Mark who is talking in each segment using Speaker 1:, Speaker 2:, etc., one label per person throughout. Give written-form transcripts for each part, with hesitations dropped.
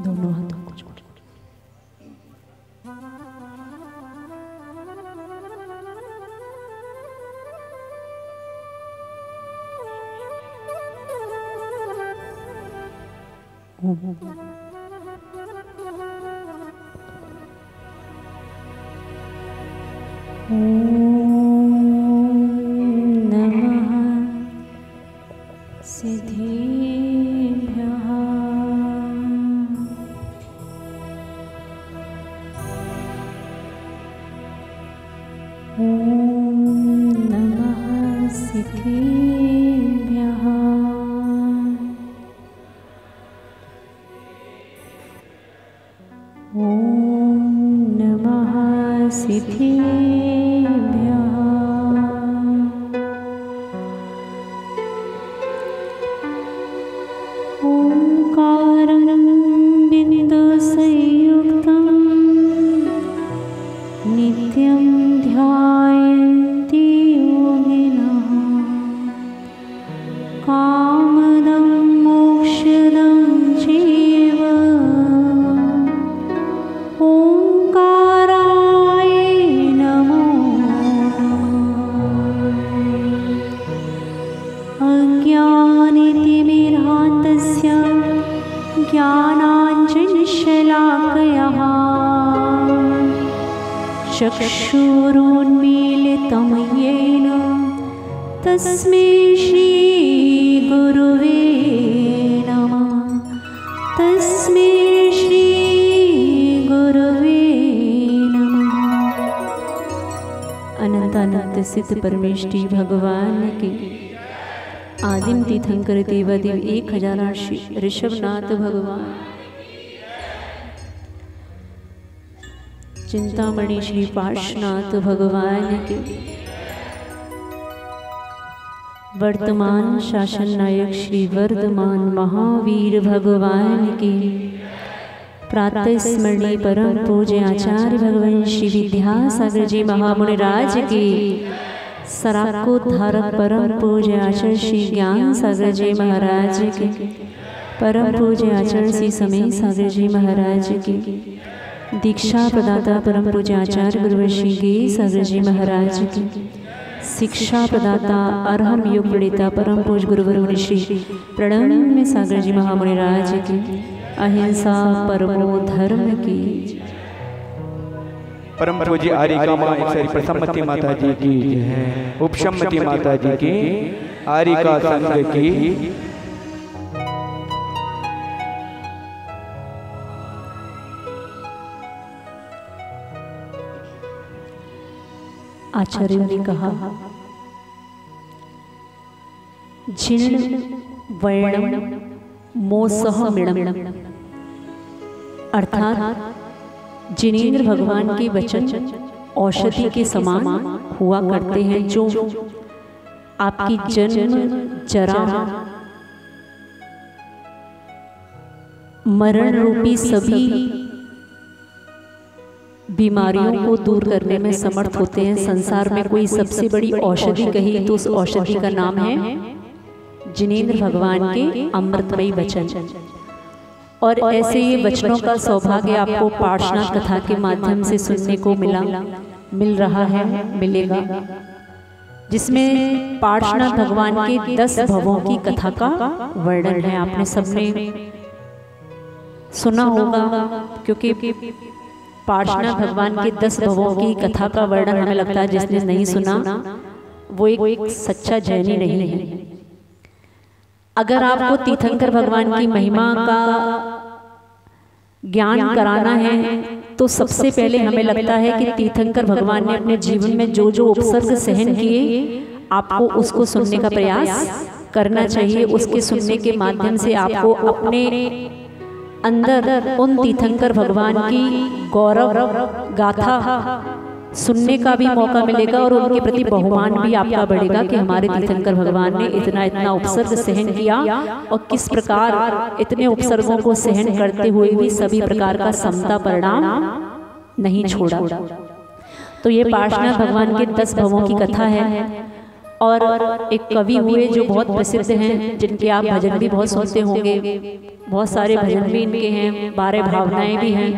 Speaker 1: दोनों हाथों को जोड़। सिद्धिभ्यः नमः सिद्धिभ्यः नमः सिद्धिभ्यः ओंकारं बिन्दुसंयुक्तं नित्यं ध्यायन्ति योगिनः कामदं मोक्षदं चैव ओंकाराय नमो अज्ञानतिमिरान्धस्य ज्ञानाञ्जनशलाकया चक्षुरुन्मीलितं येन तस्मै श्रीगुरुवे नमः। तस्मै श्रीगुरुवे नमः। अनंतानंत सिद्ध परमेष्टि भगवान की आदिम तीर्थंकर देवादेव 1008 ऋषभनाथ भगवान चिंतामणि श्री पार्श्वनाथ भगवान के वर्तमान शासन नायक श्री वर्धमान महावीर भगवान की प्रातः स्मरणीय परम पूज्य आचार्य भगवान श्री विद्यासागर जी महामुनिराज की सराको धारक परम पूज्य आचार्य श्री ज्ञान सागर जी महाराज के परम पूज्य आचार्य श्री समय सागर जी महाराज की दीक्षा प्रदाता परम पूज्य आचार्य गुरुवर श्री गे सागर जी महाराज की शिक्षा प्रदाता अरहम योग प्रणेता परम पूज्य गुरुवर मुनि श्री प्रणम्य सागर जी महामुनिराज की अहिंसा परमो धर्म की
Speaker 2: परम पूज्य आर्यका माँ एक प्रसम्मति माता जी की जय। उपसम्मति माता जी की आर्यका संघ की
Speaker 1: आचार्य ने कहा जीर्ण वर्णम मोसह मिणम अर्थात जिनेंद्र भगवान के वचन औषधि के समान हुआ करते हैं जो आपकी जन्म जरा मरण रूपी सभी बीमारियों को दूर करने में समर्थ होते हैं। संसार में कोई सबसे बड़ी औषधि कही तो उस औषधि का नाम है जिनेंद्र भगवान के अमृतमयी वचन। और ऐसे ये वचनों का सौभाग्य आपको पार्श्वनाथ कथा के माध्यम से सुनने को मिल रहा है, मिलेगा, जिसमें पार्श्वनाथ भगवान के 10 भवों की कथा का वर्णन है। आपने सबने सुना होगा, क्योंकि पार्श्वनाथ भगवान के 10 भवों की कथा का वर्णन हमें लगता है जिसने नहीं सुना वो एक सच्चा जैनी नहीं है। अगर आपको तीर्थंकर भगवान की महिमा का ज्ञान कराना है तो सबसे पहले हमें लगता है कि तीर्थंकर भगवान ने अपने जीवन में जो जो उपसर्ग सहन किए आपको उसको सुनने का प्रयास करना चाहिए। उसके सुनने के माध्यम से आपको अपने अंदर उन तीर्थंकर भगवान की गौरव गाथा सुनने का भी मौका मिलेगा और उनके प्रति बहुमान भी आपका बढ़ेगा कि हमारे तीर्थंकर भगवान ने इतना इतना उपसर्ग सहन किया और किस प्रकार इतने उपसर्गों को सहन करते हुए भी सभी प्रकार का समता परिणाम नहीं छोड़ा। तो ये पार्श्वनाथ भगवान के 10 भवों की कथा है। और एक कवि हुए जो बहुत प्रसिद्ध हैं, जिनके आप भजन भी बहुत सुनते होंगे, बहुत सारे भजन भी इनके हैं, 12 भावनाएं भी हैं।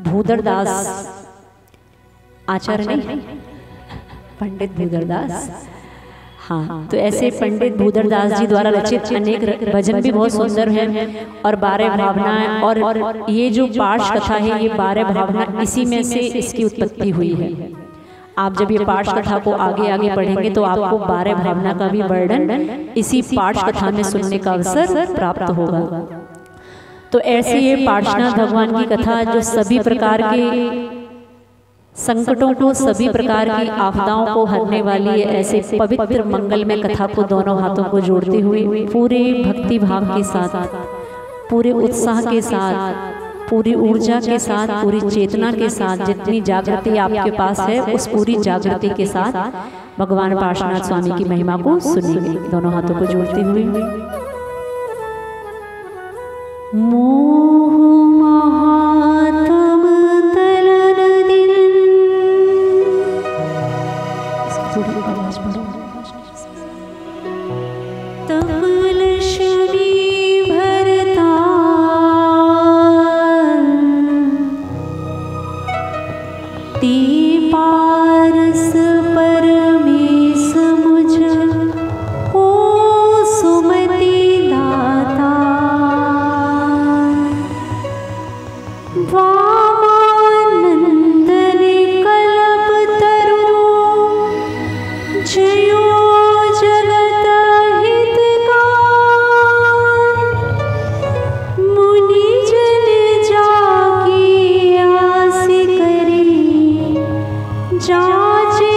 Speaker 1: भूदरदास आचार्य नहीं, पंडित भूदरदास। हाँ, तो ऐसे पंडित भूदरदास जी द्वारा रचित अनेक भजन भी बहुत सुंदर हैं और 12 भावनाएं, और ये जो पार्श कथा है, ये 12 भावना इसी में से इसकी उत्पत्ति हुई है। आप जब ये पार्श कथा को आगे आगे पढ़ेंगे तो आपको 12 भावना का भी वर्णन इसी पार्श कथा में सुनने का अवसर प्राप्त होगा। तो ऐसे ये पार्श्वनाथ भगवान की कथा जो सभी प्रकार के संकटों को, सभी प्रकार की आपदाओं को हरने वाली है, ऐसे पवित्र मंगलमय कथा को दोनों हाथों को जोड़ते हुए पूरे भक्ति भाव के साथ, पूरे उत्साह के साथ, पूरी ऊर्जा के साथ, पूरी चेतना के साथ, जितनी जागृति आपके पास है उस पूरी जागृति के साथ भगवान पार्श्वनाथ स्वामी की महिमा को सुनिए, दोनों हाथों को जोड़ते हुए। मोह महात्म तलन दिन, पारस परमेश मुझ हो सुमति दाता, वामानंदन कल्प तरु जयो जगत हितकार, मुनि जन जाकी आस करी, जाचे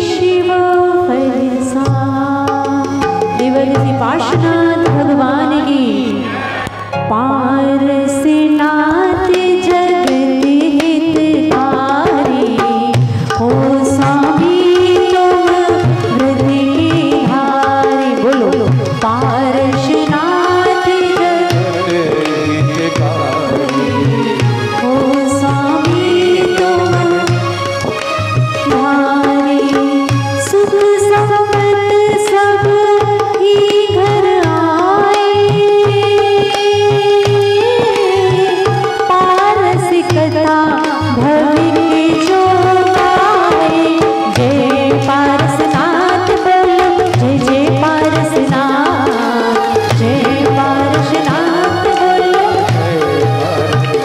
Speaker 1: शिव फलसा। देवऋषि पार्श्वनाथ भगवान की। पारसनाथ जगत हितकारी, हो स्वामी तुम हृदय के धारी। बोलो पारसनाथ जगत हितकारी, हो स्वामी तुम सुख संपत सब ही घर आए, पारस कथा भवि के जो गाए। जय पारसनाथ बोलो, जय जय पारसनाथ, जय पारसनाथ बोलो।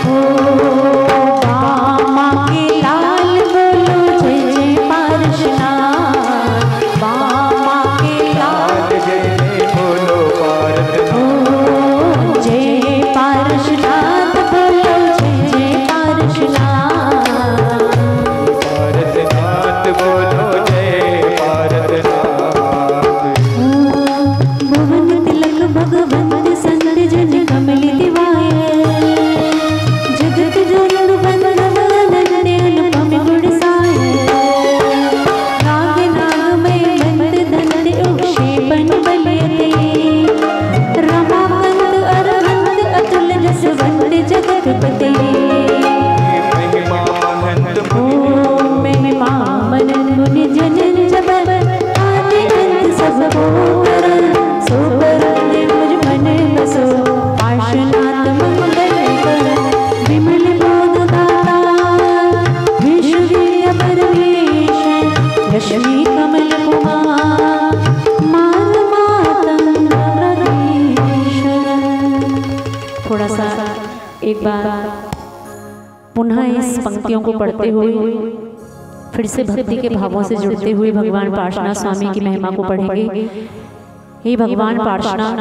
Speaker 1: ओ बामा के लाल बोलो, जय जय पारसनाथ, बामा के लाल
Speaker 2: जय बोलो पारसनाथ,
Speaker 1: ओ जय पारसनाथ बोलो, जय जय पारसनाथ।
Speaker 2: पारसनाथ बोलो जय पारसनाथ।
Speaker 1: भुवन तिलक भगवंत संत जन कमल दिवाए, जगत जन बंधव अनन्य अनुपम गुण साए। नाग नागमय दंत दंत उक्षेपण बलयते, रमाकांत अरहंत अतुल जसवंत जगतपते।
Speaker 2: महिमा महंत
Speaker 1: ओम महिमा मनन मुनि जनन जबर, आदि अंत सब को करन, सो करन मुझ मन बसो। पार्श्वनाथ मंगल कर, विमल बोध दाता, विश्ववीर्य परमेश्वर, लक्ष्मी कमल कुमार, मान मातंग प्रदेश्वर। थोड़ा सा एक बार पुनः इस पंक्तियों को पढ़ते हुए फिर से भक्ति के भावों से जुड़ते हुए भगवान पार्श्वनाथ स्वामी की महिमा को पढ़ेंगे। हे भगवान पार्श्वनाथ,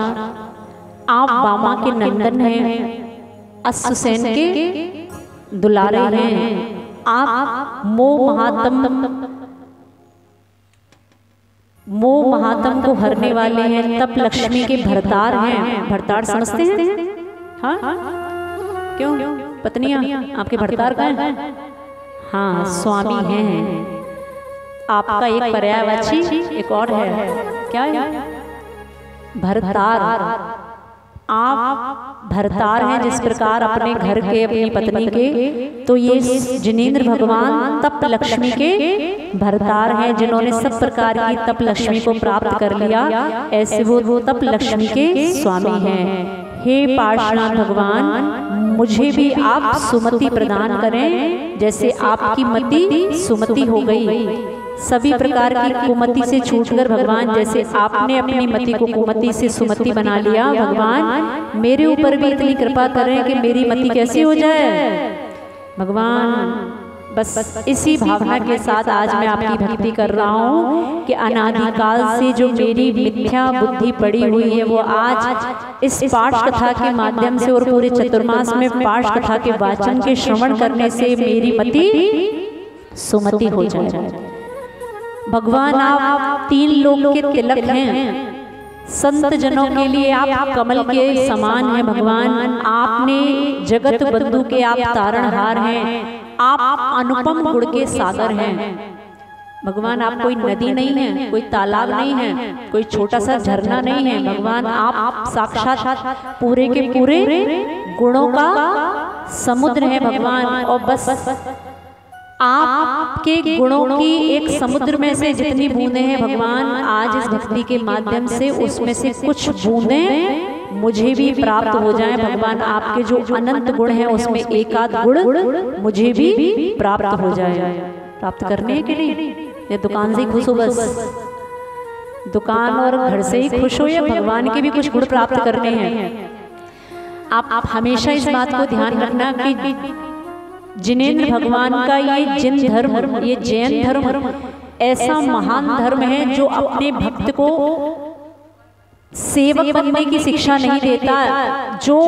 Speaker 1: आप बामा के नंदन हैं, अश्वसेन के दुलारे हैं। आप मोह महात्म को हरने वाले हैं, तप लक्ष्मी के भरतार हैं। भरतार समझते हैं? हाँ, क्यों? पत्नियां आपके भरतार का है? हाँ, स्वामी हैं। आपका एक पर्यायवाची एक और है, क्या है? भरतार। आप भरतार हैं जिस प्रकार अपने घर के अपनी पत्नी के, तो ये जिनेंद्र भगवान तप लक्ष्मी के भरतार हैं जिन्होंने सब प्रकार की तप लक्ष्मी को प्राप्त कर लिया। ऐसे वो तप लक्ष्मी के स्वामी हैं। हे पार्श्वनाथ भगवान, मुझे भी आप सुमति प्रदान करें, जैसे आपकी मति सुमति हो गई। सभी प्रकार की कुमति से छूटकर भगवान जैसे आपने अपनी मति को कुमति से सुमति बना लिया, भगवान मेरे ऊपर भी इतनी कृपा करें कि मेरी मति कैसी हो जाए। भगवान बस इसी भावना के साथ आज मैं आपकी भक्ति कर रहा हूँ कि अनादिकाल से जो मेरी मिथ्या बुद्धि पड़ी हुई है वो आज इस पाठ कथा के माध्यम से और पूरे चतुर्मास में पाठ कथा के वाचन के श्रवण करने से मेरी मति सुमति हो जाए। भगवान आप तीन लोक के तिलक हैं, संत जनों के लिए आप कमल के समान हैं। भगवान आपने जगत बंधु के आप तारणहार हैं, आप अनुपम गुण के सागर हैं। भगवान आप कोई नदी नहीं है, कोई तालाब नहीं है, कोई छोटा सा झरना नहीं है। भगवान आप साक्षात पूरे के पूरे गुणों का समुद्र है भगवान। और बस आपके गुणों की एक समुद्र में से जितनी बूंदें हैं भगवान, आज इस भक्ति के माध्यम से उसमें से कुछ बूंदें मुझे भी प्राप्त हो जाएं। भगवान आपके जो अनंत गुण हैं उसमें एक आध गुण मुझे भी प्राप्त हो जाए। प्राप्त करने के लिए या दुकान से खुश हो, बस दुकान और घर से ही खुश हो, या भगवान के भी कुछ गुण प्राप्त करने हैं। आप हमेशा इस बात को ध्यान रखना कि जिनेंद्र भगवान का ये जिन धर्म, ये जैन धर्म ऐसा महान धर्म है जो अपने भक्त को सेवक बनने की शिक्षा नहीं देता, जो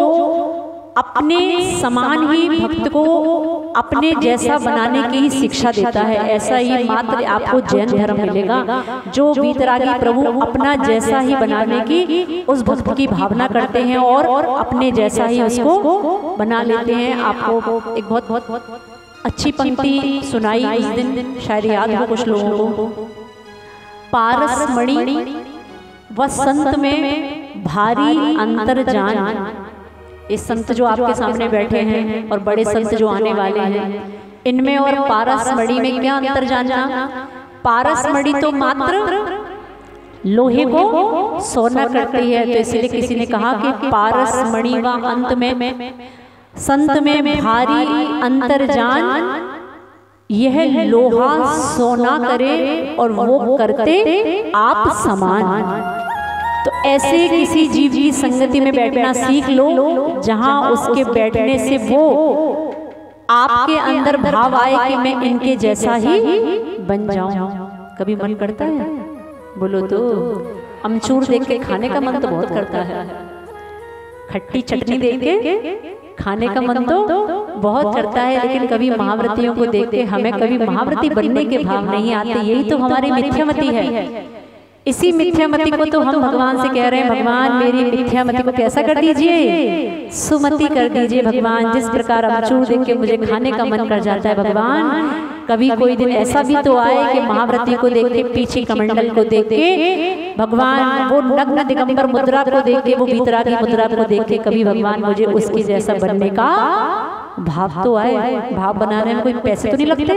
Speaker 1: अपने समान ही भक्त को अपने जैसा बनाने की ही शिक्षा देता है। ऐसा ही मात्र आपको जैन धर्म मिलेगा, जो वीतरागी प्रभु अपना जैसा ही बनाने की उस भक्त की भावना करते हैं और अपने जैसा ही उसको बना लेते हैं। आपको एक बहुत अच्छी पंक्ति सुनाई इस दिन, शायद याद हो कुछ लोगों को। पारस मणि व संत में भारी अंतर जान। इस संत जो आपके सामने बैठे हैं और बड़े संत जो आने वाले हैं, इनमें और पारस मणि में क्या अंतर जानना। पारस मणि तो मात्र लोहे को सोना करती है, तो इसलिए किसी ने कहा कि पारस मणि व अंत में संत में भारी अंतर जान, यह लोहा सोना करे और वो करते आप समान। तो ऐसे किसी जीव की संगति में बैठना सीख लो जहां उसके बैठने से वो आपके अंदर भाव आए कि मैं इनके जैसा ही बन जाऊं। कभी मन करता है? बोलो तो। अमचूर देख के खाने का मन तो बहुत करता है, खट्टी चटनी देख के खाने का मन तो बहुत करता है, लेकिन कभी महाव्रतियों को देख के हमें कभी महाव्रती बनने के भाव नहीं आते। यही तो हमारी मिथ्यामति है। इसी मिथ्यामति को तो हम भगवान से कह रहे हैं, भगवान मेरी मिथ्यामति को कैसा कर दीजिए, सुमति कर दीजिए। भगवान जिस प्रकार अमचूर देख के मुझे खाने का मन कर जाता है, भगवान कभी कोई दिन ऐसा भी तो आए कि महाव्रती को देख के, पीछे कमंडल को देख के, भगवान वो नग्न दिगंबर मुद्रा को देख के, वो वीतरागी मुद्रा को देख के कभी भगवान मुझे उसके जैसा बनने का भाव तो आए। भाव बनाने में कोई पैसे तो नहीं लगते?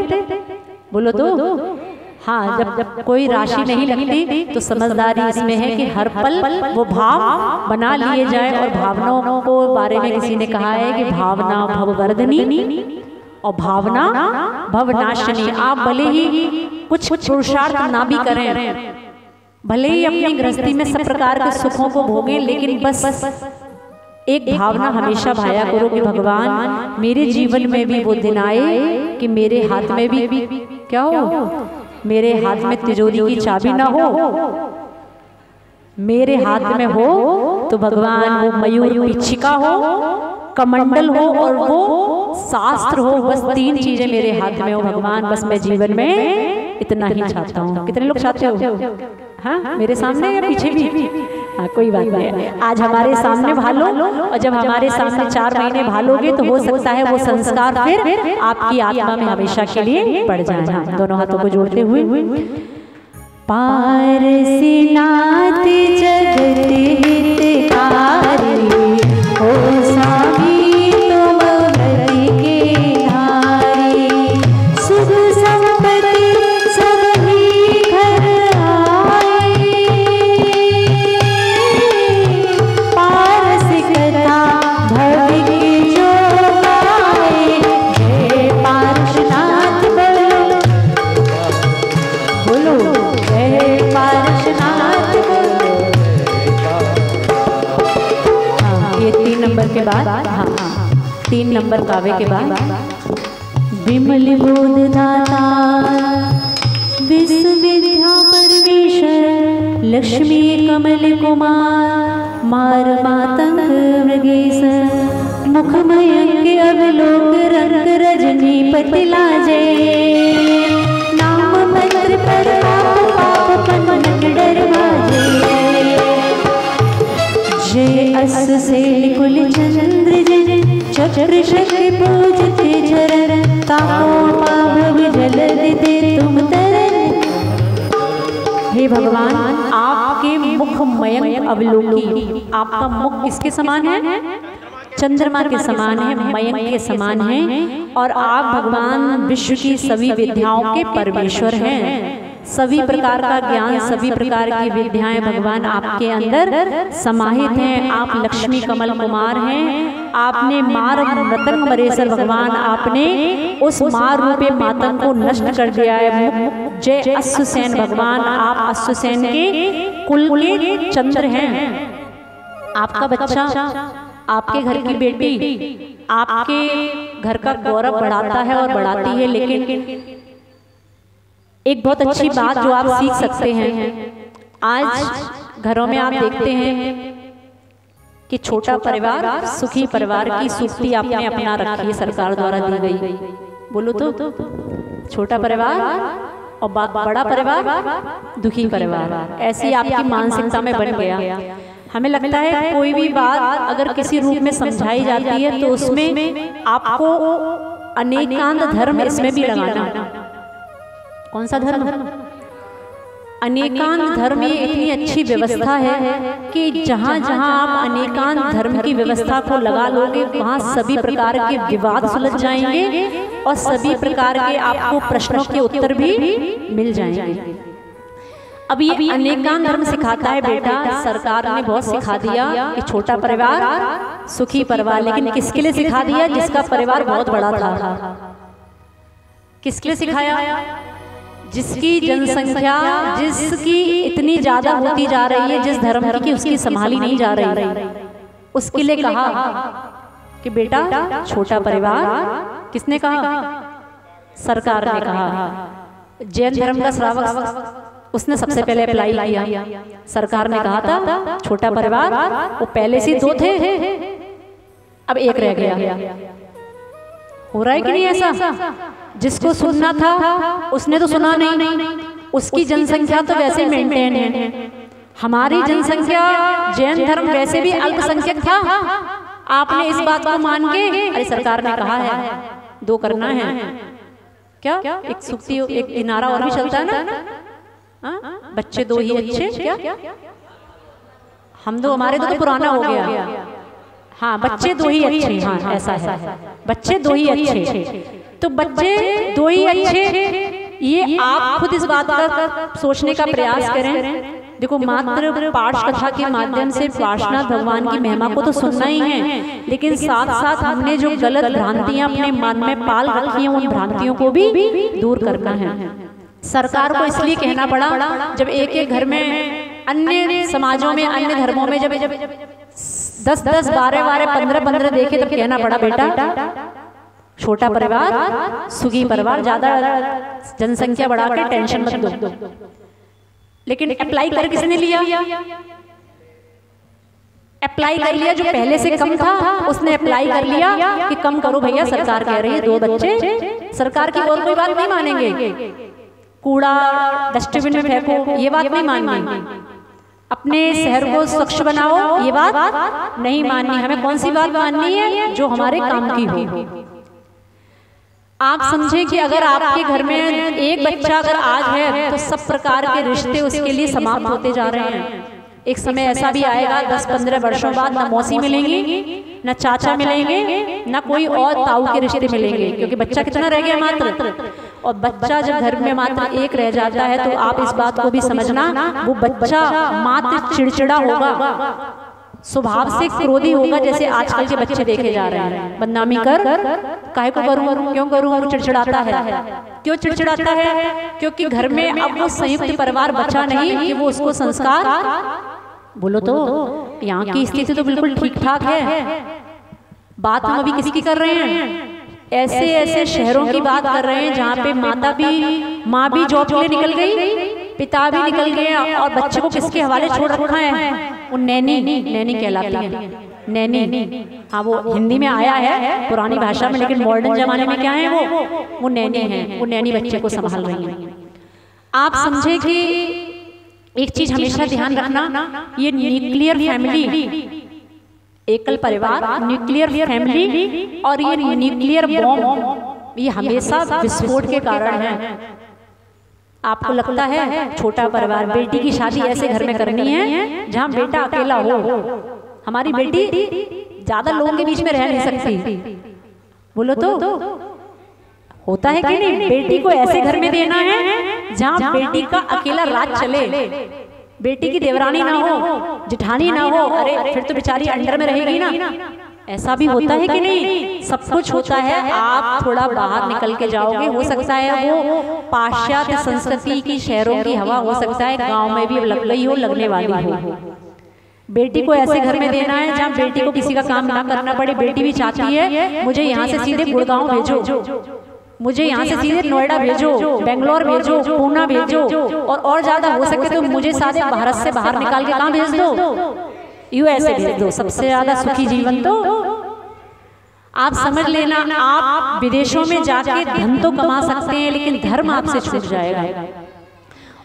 Speaker 1: बोलो तो। हाँ, जब कोई राशि नहीं लगती तो समझदारी इसमें है कि हर पल वो भाव बना लिए जाए। और भावनाओं को बारे में किसी ने कहा है कि भावना भववर्धनी और भावना भवनाशिनी। आप भले ही कुछ पुरुषार्थ ना भी करें, भले ही अपनी गृहस्थी में सब प्रकार के सुखों को भोगें, लेकिन बस एक भावना हमेशा भाया करो कि भगवान मेरे जीवन में भी वो दिन आए कि मेरे हाथ में भी क्या हो, मेरे हाथ में तिजोरी की चाबी ना हो, मेरे हाथ में हो तो भगवान वो मयूर पिच्छिका हो, कमंडल हो और वो शास्त्र हो। बस तीन चीजें मेरे हाथ में हो भगवान। बस मैं जीवन में इतना ही चाहता हूँ। कितने लोग चाहते हो? हाँ, मेरे सामने या पीछे भी? हाँ, कोई बात नहीं। आज हमारे सामने भालो, और जब हमारे सामने 4 महीने भालोगे तो हो सकता है वो संस्कार फिर आपकी आत्मा में हमेशा के लिए पड़ जाए। हाँ, दोनों हाथों को जोड़ते हुए। पारसीनाथ जगत हितकारी हो नंबर काव्य के बाद विमल बोध दाता विश्वविद्या परमेश्वर लक्ष्मी कमल कुमार मार मातंग मृगेश मुख मयंक अवलोक रंग रजनी पतिला जय नाम मंत्र पर पाप पन्नक डर बाजे जय अस से कुल चंद्र जन चक्र शक्ति पूजते चरण ताको पाभव जल दे तुम तरन। हे भगवान, आपके मुख मयंक अवलोकी, आपका मुख किसके समान है? चंद्रमा के समान है, मयंक के समान है। और आप भगवान विश्व की सभी विद्याओं के परमेश्वर हैं। सभी प्रकार का ज्ञान, सभी प्रकार की विद्याएं भगवान आपके अंदर समाहित हैं। आप लक्ष्मी कमल कुमार हैं। आपने मार मृतंग मरेसर भगवान, आपने उस मार रूपे मातंग को नष्ट कर दिया है। जय अश्वसेन भगवान, आप अश्वसेन के कुल के चंद्र हैं। आपका बच्चा, आपके घर की बेटी आपके घर का गौरव बढ़ाता है और बढ़ाती है। लेकिन एक बहुत अच्छी बात जो आप सीख सकते हैं, आज घरों में आप देखते हैं कि छोटा परिवार सुखी परिवार की सूक्ति आपने अपना रखी है, सरकार द्वारा दी गई। बोलो तो छोटा परिवार और बड़ा परिवार दुखी परिवार, ऐसी आपकी मानसिकता में बन गया। हमें लगता है कोई भी बात अगर किसी रूप में समझाई जाती है तो उसमें आपको अनेकांत धर्म इसमें भी लगाना। कौन सा धर्म? अनेकांत धर्म ये इतनी अच्छी व्यवस्था है कि जहाँ जहाँ आप अनेकांत धर्म की व्यवस्था को लगा लोगे वहाँ सभी प्रकार के विवाद सुलझ जाएंगे और सभी प्रकार के आपको प्रश्नों के उत्तर भी मिल जाएंगे। अब ये अनेकांत धर्म सिखाता है बेटा, सरकार ने बहुत सिखा दिया कि छोटा परिवार सुखी परिवार, लेकिन किसके लिए सिखा दिया? जिसका परिवार बहुत बड़ा था। किसके लिए सिखाया? जिसकी जनसंख्या जिसकी इतनी ज्यादा होती जा रही है, जिस धर्म की उसकी संभाली नहीं जा रही, उसके लिए कहा कि बेटा छोटा परिवार। किसने कहा? सरकार ने कहा। जैन धर्म का श्रावक उसने सबसे पहले अप्लाई किया। सरकार ने कहा था छोटा परिवार, वो पहले से 2 थे, अब 1 रह गया। हो रहा है कि नहीं ऐसा? जिसको सुनना था उसने तो सुना नहीं, उसकी जनसंख्या तो वैसे मेंटेन है। हमारी जनसंख्या जैन धर्म वैसे भी अल्पसंख्यक था। आपने इस बात को मान के, अरे सरकार ने कहा है 2 करना है, क्या एक सूक्ति एक किनारा और भी चलता है ना, बच्चे 2 ही अच्छे। क्या हम दो, हमारे तो पुराना हो गया। हाँ, बच्चे 2 ही अच्छे। हाँ, ऐसा है, बच्चे 2 ही अच्छे। तो बच्चे 2 ही अच्छे, ये आप खुद इस बात का सोचने का प्रयास करें। देखो, मात्र पाठ कथा के माध्यम से पार्श्वनाथ भगवान की महिमा को तो सुनना ही है, लेकिन साथ साथ हमने जो गलत भ्रांतियां अपने मन में पाल रखी हैं, उन भ्रांतियों को भी दूर करना है। सरकार को इसलिए कहना पड़ा, जब एक घर में अन्य समाजों में, अन्य धर्मों में जब 10-10, 12-12, 15-15 देखे, तब कहना पड़ा बेटा छोटा परिवार सुखी परिवार, ज्यादा जनसंख्या बढ़ा के टेंशन मत दो। लेकिन अप्लाई कर किसने लिया? अप्लाई कर लिया जो पहले से कम था, उसने अप्लाई कर लिया कि कम करो भैया, सरकार कह रही है 2 बच्चे। सरकार की और कोई बात नहीं मानेंगे। कूड़ा डस्टबिन में फेंको, ये बात नहीं माननी। अपने शहर को स्वच्छ बनाओ, ये बात नहीं माननी। हमें कौन सी बात माननी है? जो हमारे काम की हो। आप समझे कि अगर आपके घर में एक बच्चा अगर आज है तो सब प्रकार के रिश्ते उसके लिए समाप्त होते जा रहे हैं। एक समय ऐसा भी आएगा 10-15 वर्षों बाद न मौसी मिलेंगी, न चाचा मिलेंगे, न कोई और ताऊ के रिश्ते मिलेंगे, क्योंकि बच्चा कितना रह गया मात्र। और बच्चा जब घर में मात्र 1 रह जाता है तो आप इस बात को भी समझना, वो बच्चा मात्र चिड़चिड़ा होगा, स्वभाव से क्रोधी होगा, जैसे आजकल के बच्चे देखे जा रहे हैं। बदनामी कर काहे को करूं, क्यों करूं, वो चिड़चिड़ाता है। क्यों चिड़चिड़ाता है? क्योंकि घर में अब वो संयुक्त परिवार बचा नहीं कि वो उसको संस्कार। बोलो तो यहाँ की स्थिति तो बिल्कुल ठीक ठाक है। बात हम अभी किसकी कर रहे हैं? ऐसे ऐसे शहरों की बात कर रहे हैं जहाँ पे माँ भी जॉब के लिए निकल गई, पिता भी निकल गए और बच्चे को किसके हवाले छोड़ रखा है? वो नैनी कहलाती है। नैनी, हाँ वो हिंदी में आया है पुरानी भाषा में, लेकिन मॉडर्न जमाने में क्या है वो नैनी है। वो नैनी बच्चे को संभाल रही है। आप समझे कि एक चीज हमेशा ध्यान रखना, ये न्यूक्लियर फैमिली, एकल परिवार, न्यूक्लियर फैमिली और ये न्यूक्लियर बॉम्ब, ये हमेशा विस्फोट के कारण है। आपको लगता है छोटा परिवार, बेटी की शादी ऐसे घर में करनी है जहां बेटा अकेला हो। हमारी बेटी ज्यादा लोगों के बीच में रह नहीं सकती, बोलो तो होता है कि नहीं? बेटी को ऐसे घर में देना है जहां बेटी का अकेला राज चले, बेटी की देवरानी ना हो, जेठानी ना हो, अरे फिर तो बेचारी अंडर में रहेगी ना। ऐसा भी होता है कि नहीं? सब कुछ होता है। आप थोड़ा बाहर निकल के जाओगे, हो सकता है वो पाश्चात्य संस्कृति की शहरों की हवा, हो सकता है गांव में भी लग गई हो, लगने वाली हो। बेटी को ऐसे घर में देना है जहाँ बेटी को किसी का काम ना करना पड़े। बेटी भी चाहती है मुझे यहाँ से सीधे गुड़गांव भेजो, मुझे यहाँ से सीधे नोएडा भेजो, बेंगलोर भेजो, पूना भेजो, और ज्यादा हो सके तो मुझे सारे भारत से बाहर निकाल के कहाँ भेज दो? यूएसए भेज दो। सबसे ज्यादा सुखी जीवन तो आप समझ लेना, आप विदेशों में जाके धन तो कमा सकते हैं लेकिन धर्म आपसे छूट जाएगा।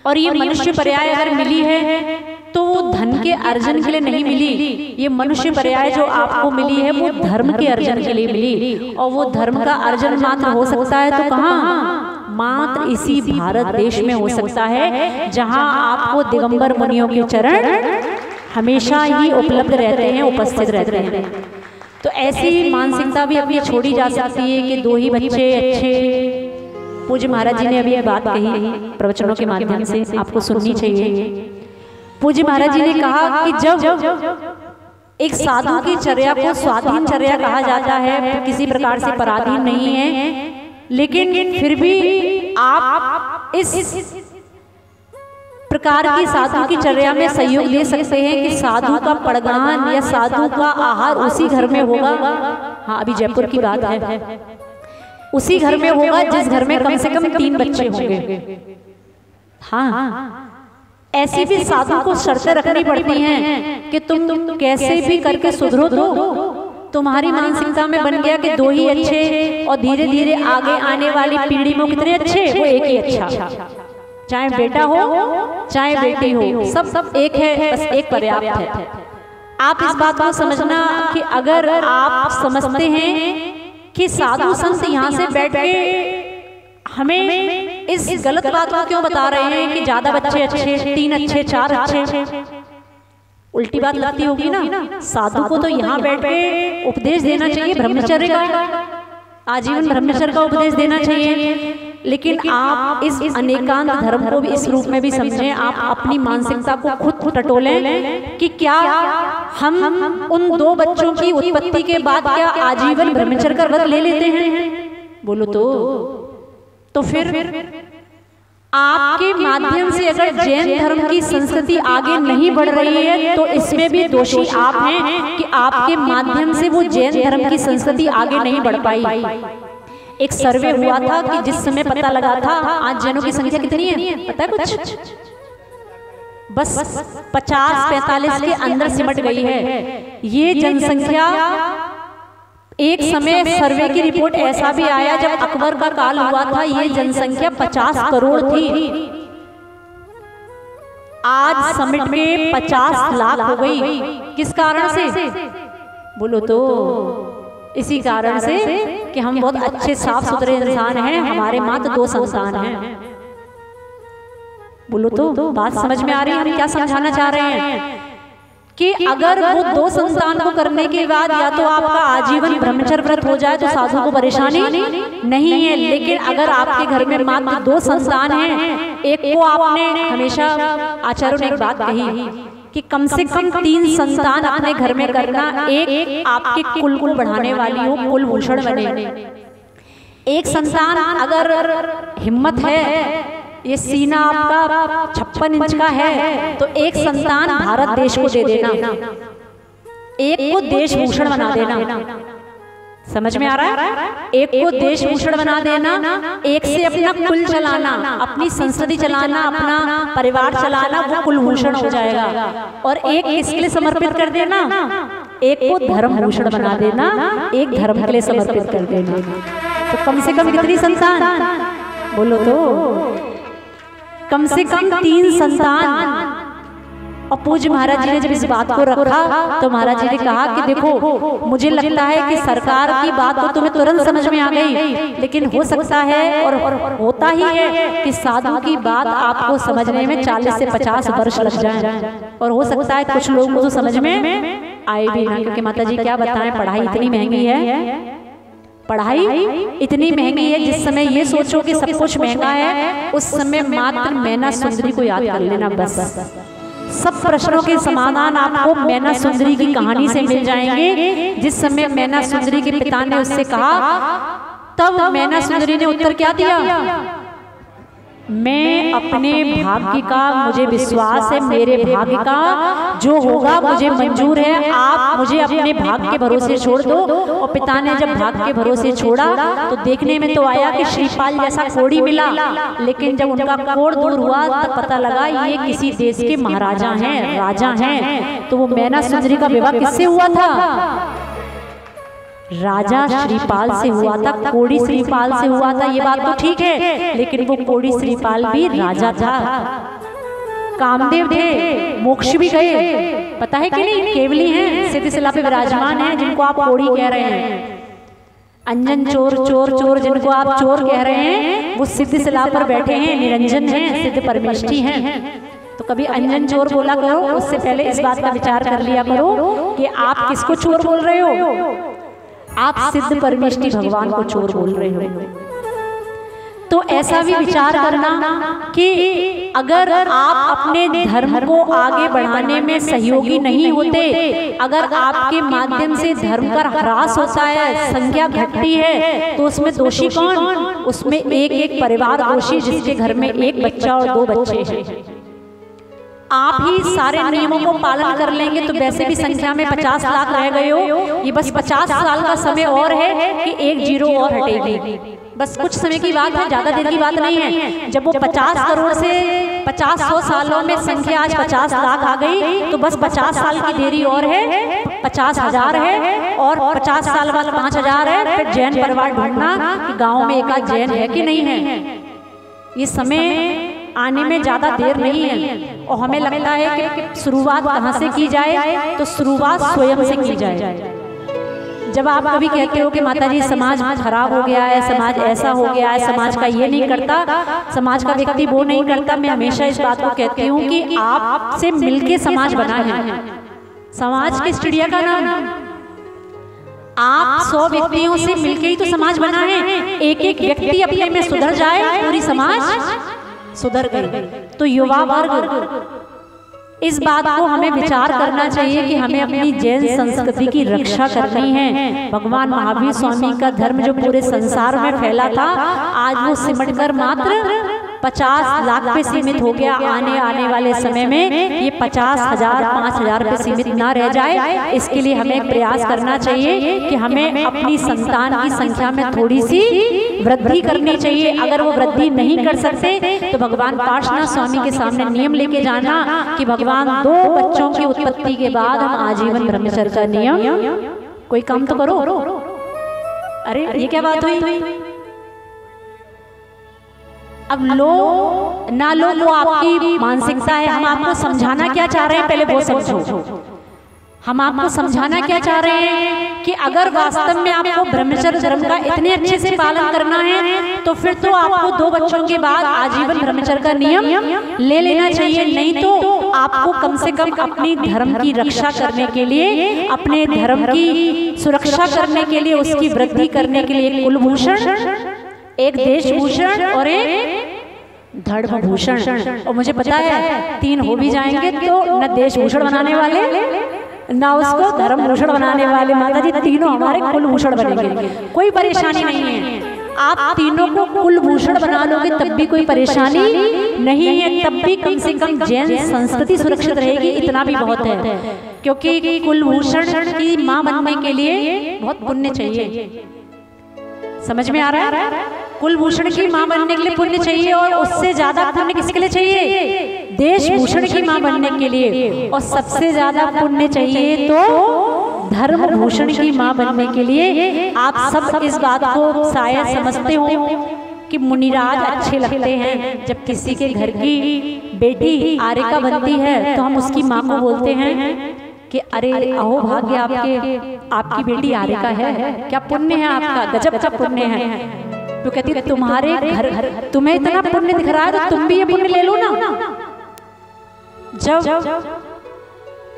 Speaker 1: और ये मनुष्य पर्याय अगर मिली है तो वो धन के अर्जन के लिए नहीं मिली। ये मनुष्य पर्याय जो आपको मिली है वो धर्म के अर्जन के लिए मिली, और वो धर्म का अर्जन मात्र हो सकता है तो कहाँ? मात्र इसी भारत देश में हो सकता है, जहाँ आपको दिगंबर मुनियों के चरण हमेशा ही उपलब्ध रहते हैं, उपस्थित रहते हैं। तो ऐसी मानसिकता भी अपनी छोड़ी जा सकती है कि दो ही बच्चे अच्छे। पूज्य महाराज जी ने अभी एक बात कही प्रवचनों के माध्यम से, आपको सुननी चाहिए। पूज्य महाराज जी ने कहा कि जब एक साधु की चर्या को स्वाधीन चर्या कहा जाता है, किसी प्रकार से पराधीन नहीं है, लेकिन फिर भी आप इस प्रकार की साधु की चर्या में सहयोग ले सकते हैं कि साधु का पड़गान या साधु का आहार उसी घर में होगा। हाँ, अभी जयपुर की बात है, उसी घर में होगा जिस घर में कम से कम 3 बच्चे होंगे। हाँ, ऐसी भी साधु को शर्तें रखनी पड़ती हैं कि तुम कैसे भी करके सुधरो तो तुम्हारी मानसिकता में बन गया कि 2 ही अच्छे, और धीरे धीरे आगे आने वाली पीढ़ी में कितने अच्छे, वो एक ही अच्छा, चाहे बेटा हो चाहे बेटी हो, सब एक है, बस एक पर्याप्त है। आप इस बात को समझना कि अगर आप समझते हैं कि साधु संत यहाँ से बैठ के हमें इस गलत बात को क्यों बता रहे हैं कि ज्यादा बच्चे अच्छे, 3 अच्छे, 4 अच्छे, उल्टी बात लगती होगी ना। साधु को तो यहाँ बैठ के उपदेश देना चाहिए ब्रह्मचर्य का, आजीवन ब्रह्मचर्य का उपदेश देना चाहिए। लेकिन आप इस अनेकांत धर्म को भी इस रूप में भी समझें, आप अपनी मानसिकता को खुद टटोलें कि क्या हम उन 2 बच्चों की उत्पत्ति के बाद क्या आजीवन ब्रह्मचर्य का व्रत ले लेते हैं? बोलो तो फिर आपके माध्यम से अगर जैन धर्म की संस्कृति आगे नहीं बढ़ रही है तो इसमें भी दोषी आप हैं कि आपके माध्यम से वो जैन धर्म की संस्कृति आगे नहीं बढ़ पाई। एक सर्वे हुआ था कि जिस समय पता लगा था आज जैनों की संख्या कितनी है पता है कुछ? बस 50-45 के अंदर सिमट गई है ये जनसंख्या। एक समय सर्वे की रिपोर्ट ऐसा भी आया जब अकबर का काल हुआ था ये जनसंख्या 50 करोड़ थी, आज समिट में 50 लाख हो गई। किस कारण से? बोलो तो इसी कारण से कि हम बहुत अच्छे साफ सुथरे इंसान हैं, हमारे मात्र 2 संतान हैं। बोलो तो बात समझ में आ रही है हम क्या समझाना चाह रहे हैं कि अगर वो 2 संतान को करने के बाद या तो आपका आजीवन ब्रह्मचर्य व्रत हो जाए तो साधु को परेशानी नहीं है, लेकिन अगर आपके घर में मात्र 2 संतान हैं, एक को आपने हमेशा आचार्यों ने एक बात कही कि कम से कम 3 संतान अपने घर में करना, एक आपके कुल को बढ़ाने वाली हो, कुल भूषण बने। एक संतान अगर हिम्मत है, ये सीना आपका 56 इंच का है तो एक संतान भारत देश को दे देना, एक को देश भूषण बना देना। समझ में आ रहा है? एक को देश भूषण बना देना, एक से अपना कुल चलाना, अपनी संस्कृति चलाना, अपना परिवार चलाना, वो कुल भूषण हो जाएगा। और एक किसके लिए समर्पित कर देना? एक को धर्म भूषण बना देना, एक धर्म के लिए समर्पित कर देना। तो कम से कम कितनी संतान बोलो तो? कम से कम 3 संतान। और पूज्य महाराज जी ने जब इस बात को रखा तो महाराज जी ने कहा कि देखो, मुझे लगता है कि सरकार की बात तो तुम्हें तुरंत समझ में आ गई, लेकिन हो सकता है और होता ही है कि साधु की बात आपको समझने में 40 से 50 वर्ष लग जाए। और हो सकता है कुछ लोगों को तो समझ में आए भी ना, क्योंकि माता जी क्या बताएं, पढ़ाई इतनी महंगी है, पढ़ाई इतनी महंगी है। जिस समय ये सोचो कि सब कुछ महंगा है, उस समय मात्र मैना सुंदरी को याद कर लेना बस। सब प्रश्नों के समाधान आपको मैना सुंदरी की कहानी से मिल जाएंगे। जिस समय मैना सुंदरी के पिता ने उससे कहा, तब मैना सुंदरी ने उत्तर क्या दिया? मैं अपने भाग्य का, मुझे विश्वास है मेरे भाग्य का जो होगा मुझे मंजूर है, आप मुझे अपने भाग्य के भरोसे छोड़ दो। और पिता ने जब भाग्य के भरोसे छोड़ा तो देखने में तो आया कि श्रीपाल जैसा कोड़ी मिला, लेकिन जब उनका कोड़ दूर हुआ तब पता लगा ये किसी देश के महाराजा हैं, राजा हैं। तो वो मैना सुंदरी का विवाह किससे हुआ था? राजा श्रीपाल से हुआ था, कोड़ी श्रीपाल से हुआ था। ये बात तो ठीक है, लेकिन वो कोड़ी श्रीपाल भी राजा था, कामदेव थे, मोक्ष भी गए, पता है कि नहीं? केवली हैं, सिद्धिशिला पे विराजमान हैं, जिनको आप कोड़ी कह रहे हैं। अंजन चोर, चोर चोर जिनको आप चोर कह रहे हैं, वो सिद्धिशिला पर बैठे हैं, निरंजन हैं, सिद्ध परमेष्ठी हैं। तो कभी अंजन चोर बोला करो, उससे पहले इस बात का विचार कर लिया करो कि आप किसको चोर बोल रहे हो? आप सिद्ध परमेष्ठी भगवान को चोर बोल रहे हो। तो ऐसा भी विचार करना कि अगर आप अपने धर्म को आगे बढ़ाने में सहयोगी नहीं होते, अगर आपके माध्यम से धर्म का ह्रास होता है, संख्या घटती है, तो उसमें दोषी कौन? उसमें एक एक परिवार दोषी, जिसके घर में 1 बच्चा और 2 बच्चे हैं। आप ही सारे नियमों को पालन कर लेंगे तो वैसे भी संख्या में 50 लाख रह गए हो। ये बस 50 साल का समय और है कि 1 जीरो और हटेगी। बस कुछ समय की बात है, ज्यादा देर की बात नहीं है। जब वो 50 करोड़ से 50-100 सालों में संख्या आज 50 लाख आ गई, तो बस 50 साल की देरी और है, 50,000 है, और 50 साल बाद 5,000 है। फिर जैन परिवार ढूंढना कि गाँव में एक जैन है कि नहीं है। ये समय आने में ज्यादा देर नहीं है। और हमें लगता है कि शुरुआत कहाँ से की जाए? तो शुरुआत स्वयं से की जाए। जब आप कभी कहते हो कि माताजी समाज खराब हो गया है, समाज ऐसा हो गया है, समाज का ये नहीं करता, समाज का व्यक्ति वो नहीं करता, मैं हमेशा इस बात को कहती हूँ कि आपसे मिलके समाज बना है। समाज किस चिड़िया का नाम? आप 100 व्यक्तियों से मिलके ही तो समाज बना है। एक एक व्यक्ति अपने में सुधर जाए, पूरी समाज सुधर गई। तो युवा वर्ग, इस बात को हमें विचार करना चाहिए कि हमें अपनी जैन संस्कृति की रक्षा करनी है। भगवान महावीर स्वामी का धर्म जो पूरे संसार में फैला था, आज वो सिमटकर मात्र 50 लाख पे सीमित हो गया। आने वाले समय में ये 50,000, 5,000 पे सीमित ना रह जाए, इसके लिए हमें प्रयास करना चाहिए कि हमें अपनी संतान की संख्या में थोड़ी सी वृद्धि करनी चाहिए। अगर वो वृद्धि नहीं कर सकते तो भगवान पार्श्वनाथ स्वामी के सामने नियम लेके जाना कि भगवान 2 बच्चों की उत्पत्ति के बाद हम आजीवन ब्रह्मचर्य का नियम, कोई काम तो करो। अरे ये क्या बात हुई? अब लो ना लो वो आपकी मानसिकता है। हम आपको समझाना क्या चाह रहे हैं पहले वो समझो। हम आपको समझाना क्या चाह रहे हैं कि अगर वास्तव में आपको ब्रह्मचर्य धर्म का इतने अच्छे से पालन करना है तो फिर तो आपको 2 बच्चों के बाद आजीवन ब्रह्मचर्य का नियम ले लेना चाहिए। नहीं तो आपको कम से कम अपनी धर्म की रक्षा करने के लिए, अपने धर्म की सुरक्षा करने के लिए, उसकी वृद्धि करने के लिए एक कुलभूषण, एक देशभूषण और एक धर्मभूषण। और मुझे पता है 3 हो भी जाएंगे तो न देशभूषण बनाने वाले ना उसको धर्मभूषण बनाने वाले। माता जी तीनों हमारे कुलभूषण बनेंगे, कोई परेशानी नहीं है। आप तीनों को कुलभूषण बना लोगे तब भी कोई परेशानी नहीं है तब भी कम से कम जैन संस्कृति सुरक्षित रहेगी, इतना भी बहुत है। क्योंकि कुलभूषण की मां बनने के लिए बहुत पुण्य चाहिए। समझ में आ रहा है? कुलभूषण की मां बनने के लिए पुण्य चाहिए, और उससे ज्यादा पुण्य किसके लिए चाहिए? देशभूषण की मां बनने के लिए। और सबसे ज्यादा पुण्य चाहिए तो धर्म भूषण की मां बनने के लिए। आप सब इस बात को शायद समझते हो कि मुनिराज अच्छे लगते हैं। जब किसी के घर की बेटी आरिका बनती है तो हम उसकी माँ को बोलते हैं कि अरे अहो भाग्य आपकी बेटी आरिका है, क्या पुण्य है आपका, गजब का पुण्य है। तो कहती है तुम्हारे घर तुम्हें इतना पुण्य दिख रहा है तो तुम भी ये पुण्य ले लो ना। जब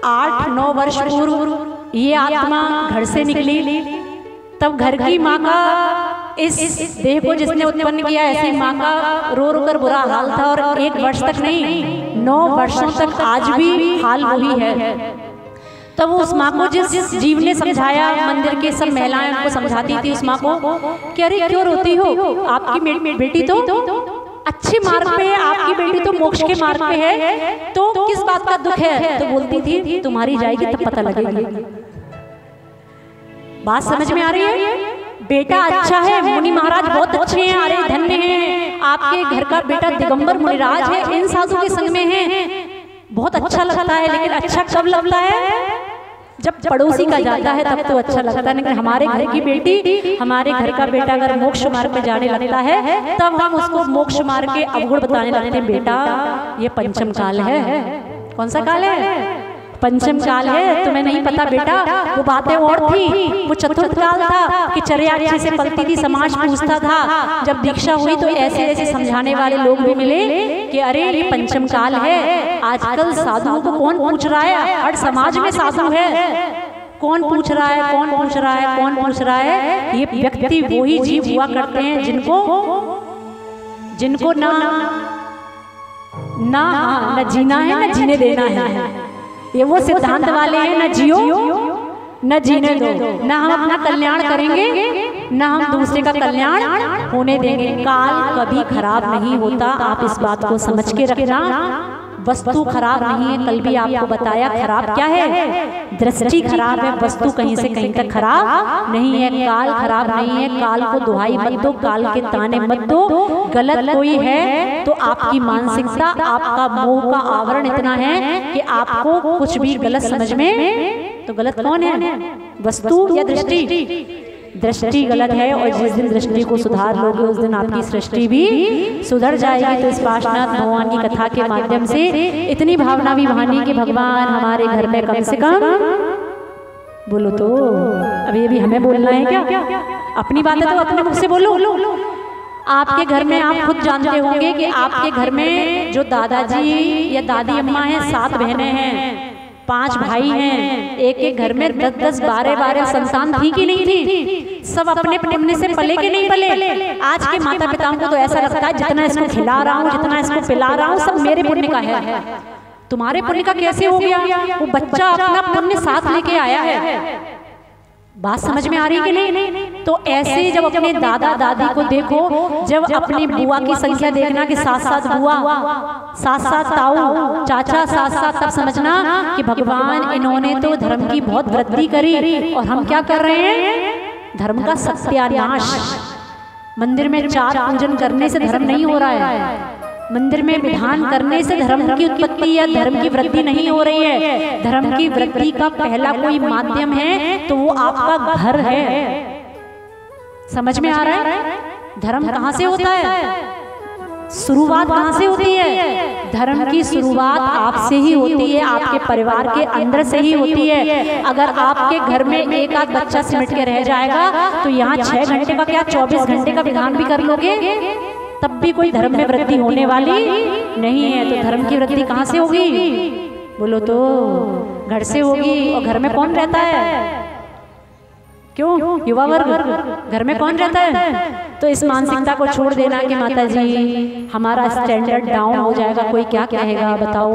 Speaker 1: 8-9 वर्ष पूर्व ये आत्मा घर से निकली, तब घर की माँ का इस देह को जिसने उत्पन्न किया, ऐसी माँ का रो रो कर बुरा हाल था। और 1 वर्ष तक नहीं, 9 वर्षों तक आज भी हाल वही है। तब उस माँ को जिस जीव ने समझाया, मंदिर के सब महिलाएं उनको समझाती थी उस माँ को कि अरे क्यों रोती हो, आपकी बेटी तो अच्छे मार्ग पे है, आपकी बेटी तो मोक्ष के मार्ग पे है, तो किस बात का दुख है। तो बोलती थी तुम्हारी जाएगी तब पता लगेगी। बात समझ में आ रही है? बेटा अच्छा है, मुनि महाराज बहुत अच्छे हैं, अरे धन्य हैं, आपके घर का बेटा दिगंबर मुनिराज है, इन साधु के संग में है, बहुत अच्छा लगता है। लेकिन अच्छा कब लगता है? जब पड़ोसी का जाता है तब तो अच्छा लगता है। लेकिन हमारे घर की बेटी, हमारे घर का बेटा अगर मोक्ष मार्ग पे जाने लगता है तब हम उसको मोक्ष मार्ग के अवगुण बताने लगते हैं। बेटा ये पंचम काल है। कौन सा काल है? पंचम काल है, तुम्हें नहीं पता बेटा। वो बातें और थी, वो चतुर्थ काल था कि चर्या अच्छे से पलती थी, समाज पूछता था। जब दीक्षा हुई तो ऐसे ऐसे समझाने वाले लोग भी मिले कि अरे ये पंचम काल है। आजकल साधुओं को कौन पूछ रहा है? हर समाज में साधु है, कौन पूछ रहा है, कौन पूछ रहा है, कौन पूछ रहा है? ये व्यक्ति वही जीव हुआ करते हैं जिनको ना जीना है, न जीने देना है। ये वो सिद्धांत वाले हैं, न जियो न जीने दो, न हम अपना कल्याण करेंगे न हम दूसरे का कल्याण होने देंगे। काल कभी खराब नहीं होता, आप इस बात को समझ के रखना। वस्तु खराब नहीं है, कल भी आपको बताया। खराब क्या है? दृष्टि खराब है, वस्तु कहीं से कहीं तक खराब नहीं है। काल खराब नहीं है, काल को दुहाई मत दो, काल के ताने मत दो। गलत कोई है तो आपकी मानसिकता, आपका मोह का आवरण इतना है कि आपको कुछ भी गलत समझ में। तो गलत कौन है? वस्तु या दृष्टि? दृष्टि गलत है, और जिस दिन दृष्टि को सुधार लोगे उस दिन आपकी सृष्टि भी सुधर जाएगी। तो इस पार्श्वनाथ भगवान की कथा के माध्यम से इतनी भावना भी बहानी कि भगवान हमारे घर में कम से कम बोलो तो। अब ये भी हमें बोलना है क्या? अपनी बातें तो अपने मुख से बोलो। आपके घर में आप खुद जानते होंगे कि आपके घर में जो दादाजी या दादी अम्मा हैं, 7 बहनें हैं, 5 भाई हैं, एक घर में 10-10, 12-12 संतान थी कि नहीं थी? सब अपने पुण्य से पले के नहीं पले? आज के माता पिताओं को तो ऐसा लगता है जितना इसको खिला रहा हूँ, जितना इसको पिला रहा हूँ, सब मेरे पुण्य का है। तुम्हारे पुण्य का कैसे हो गया? वो बच्चा अपना पुण्य साथ लेके आया है। बात समझ में आ रही है कि नहीं? तो ऐसे जब अपने दादा दादी को देखो, जब अपनी बुआ की संख्या देखना कि 7-7 बुआ, 7-7 ताऊ, चाचा 7-7, तब समझना कि भगवान इन्होंने तो धर्म की बहुत वृद्धि करी और हम क्या कर रहे हैं? धर्म का सत्यानाश। मंदिर में 4 पूजन करने से धर्म नहीं हो रहा है, मंदिर में विधान करने से धर्म की उत्पत्ति या धर्म की वृद्धि नहीं हो रही है। धर्म की वृद्धि का पहला कोई माध्यम है तो वो आपका घर है। समझ में आ रहा है? धर्म कहाँ से होता है? शुरुआत कहाँ से होती है? धर्म की शुरुआत आपसे ही होती है, आपके परिवार के अंदर से ही होती है। अगर आपके घर में एक आध बच्चा सिमट के रह जाएगा तो यहाँ 6 घंटे का क्या 24 घंटे का विधान भी कर लोगे, तब भी कोई धर्म में वृद्धि होने वाली नहीं है। तो धर्म की वृद्धि कहाँ से होगी? बोलो तो घर से होगी। और घर में कौन रहता है? क्यों? युवा वर्ग। घर में कौन रहता है? तो इस मानसिकता को छोड़ देना कि माता जी हमारा स्टैंडर्ड डाउन हो जाएगा, कोई क्या कहेगा बताओ।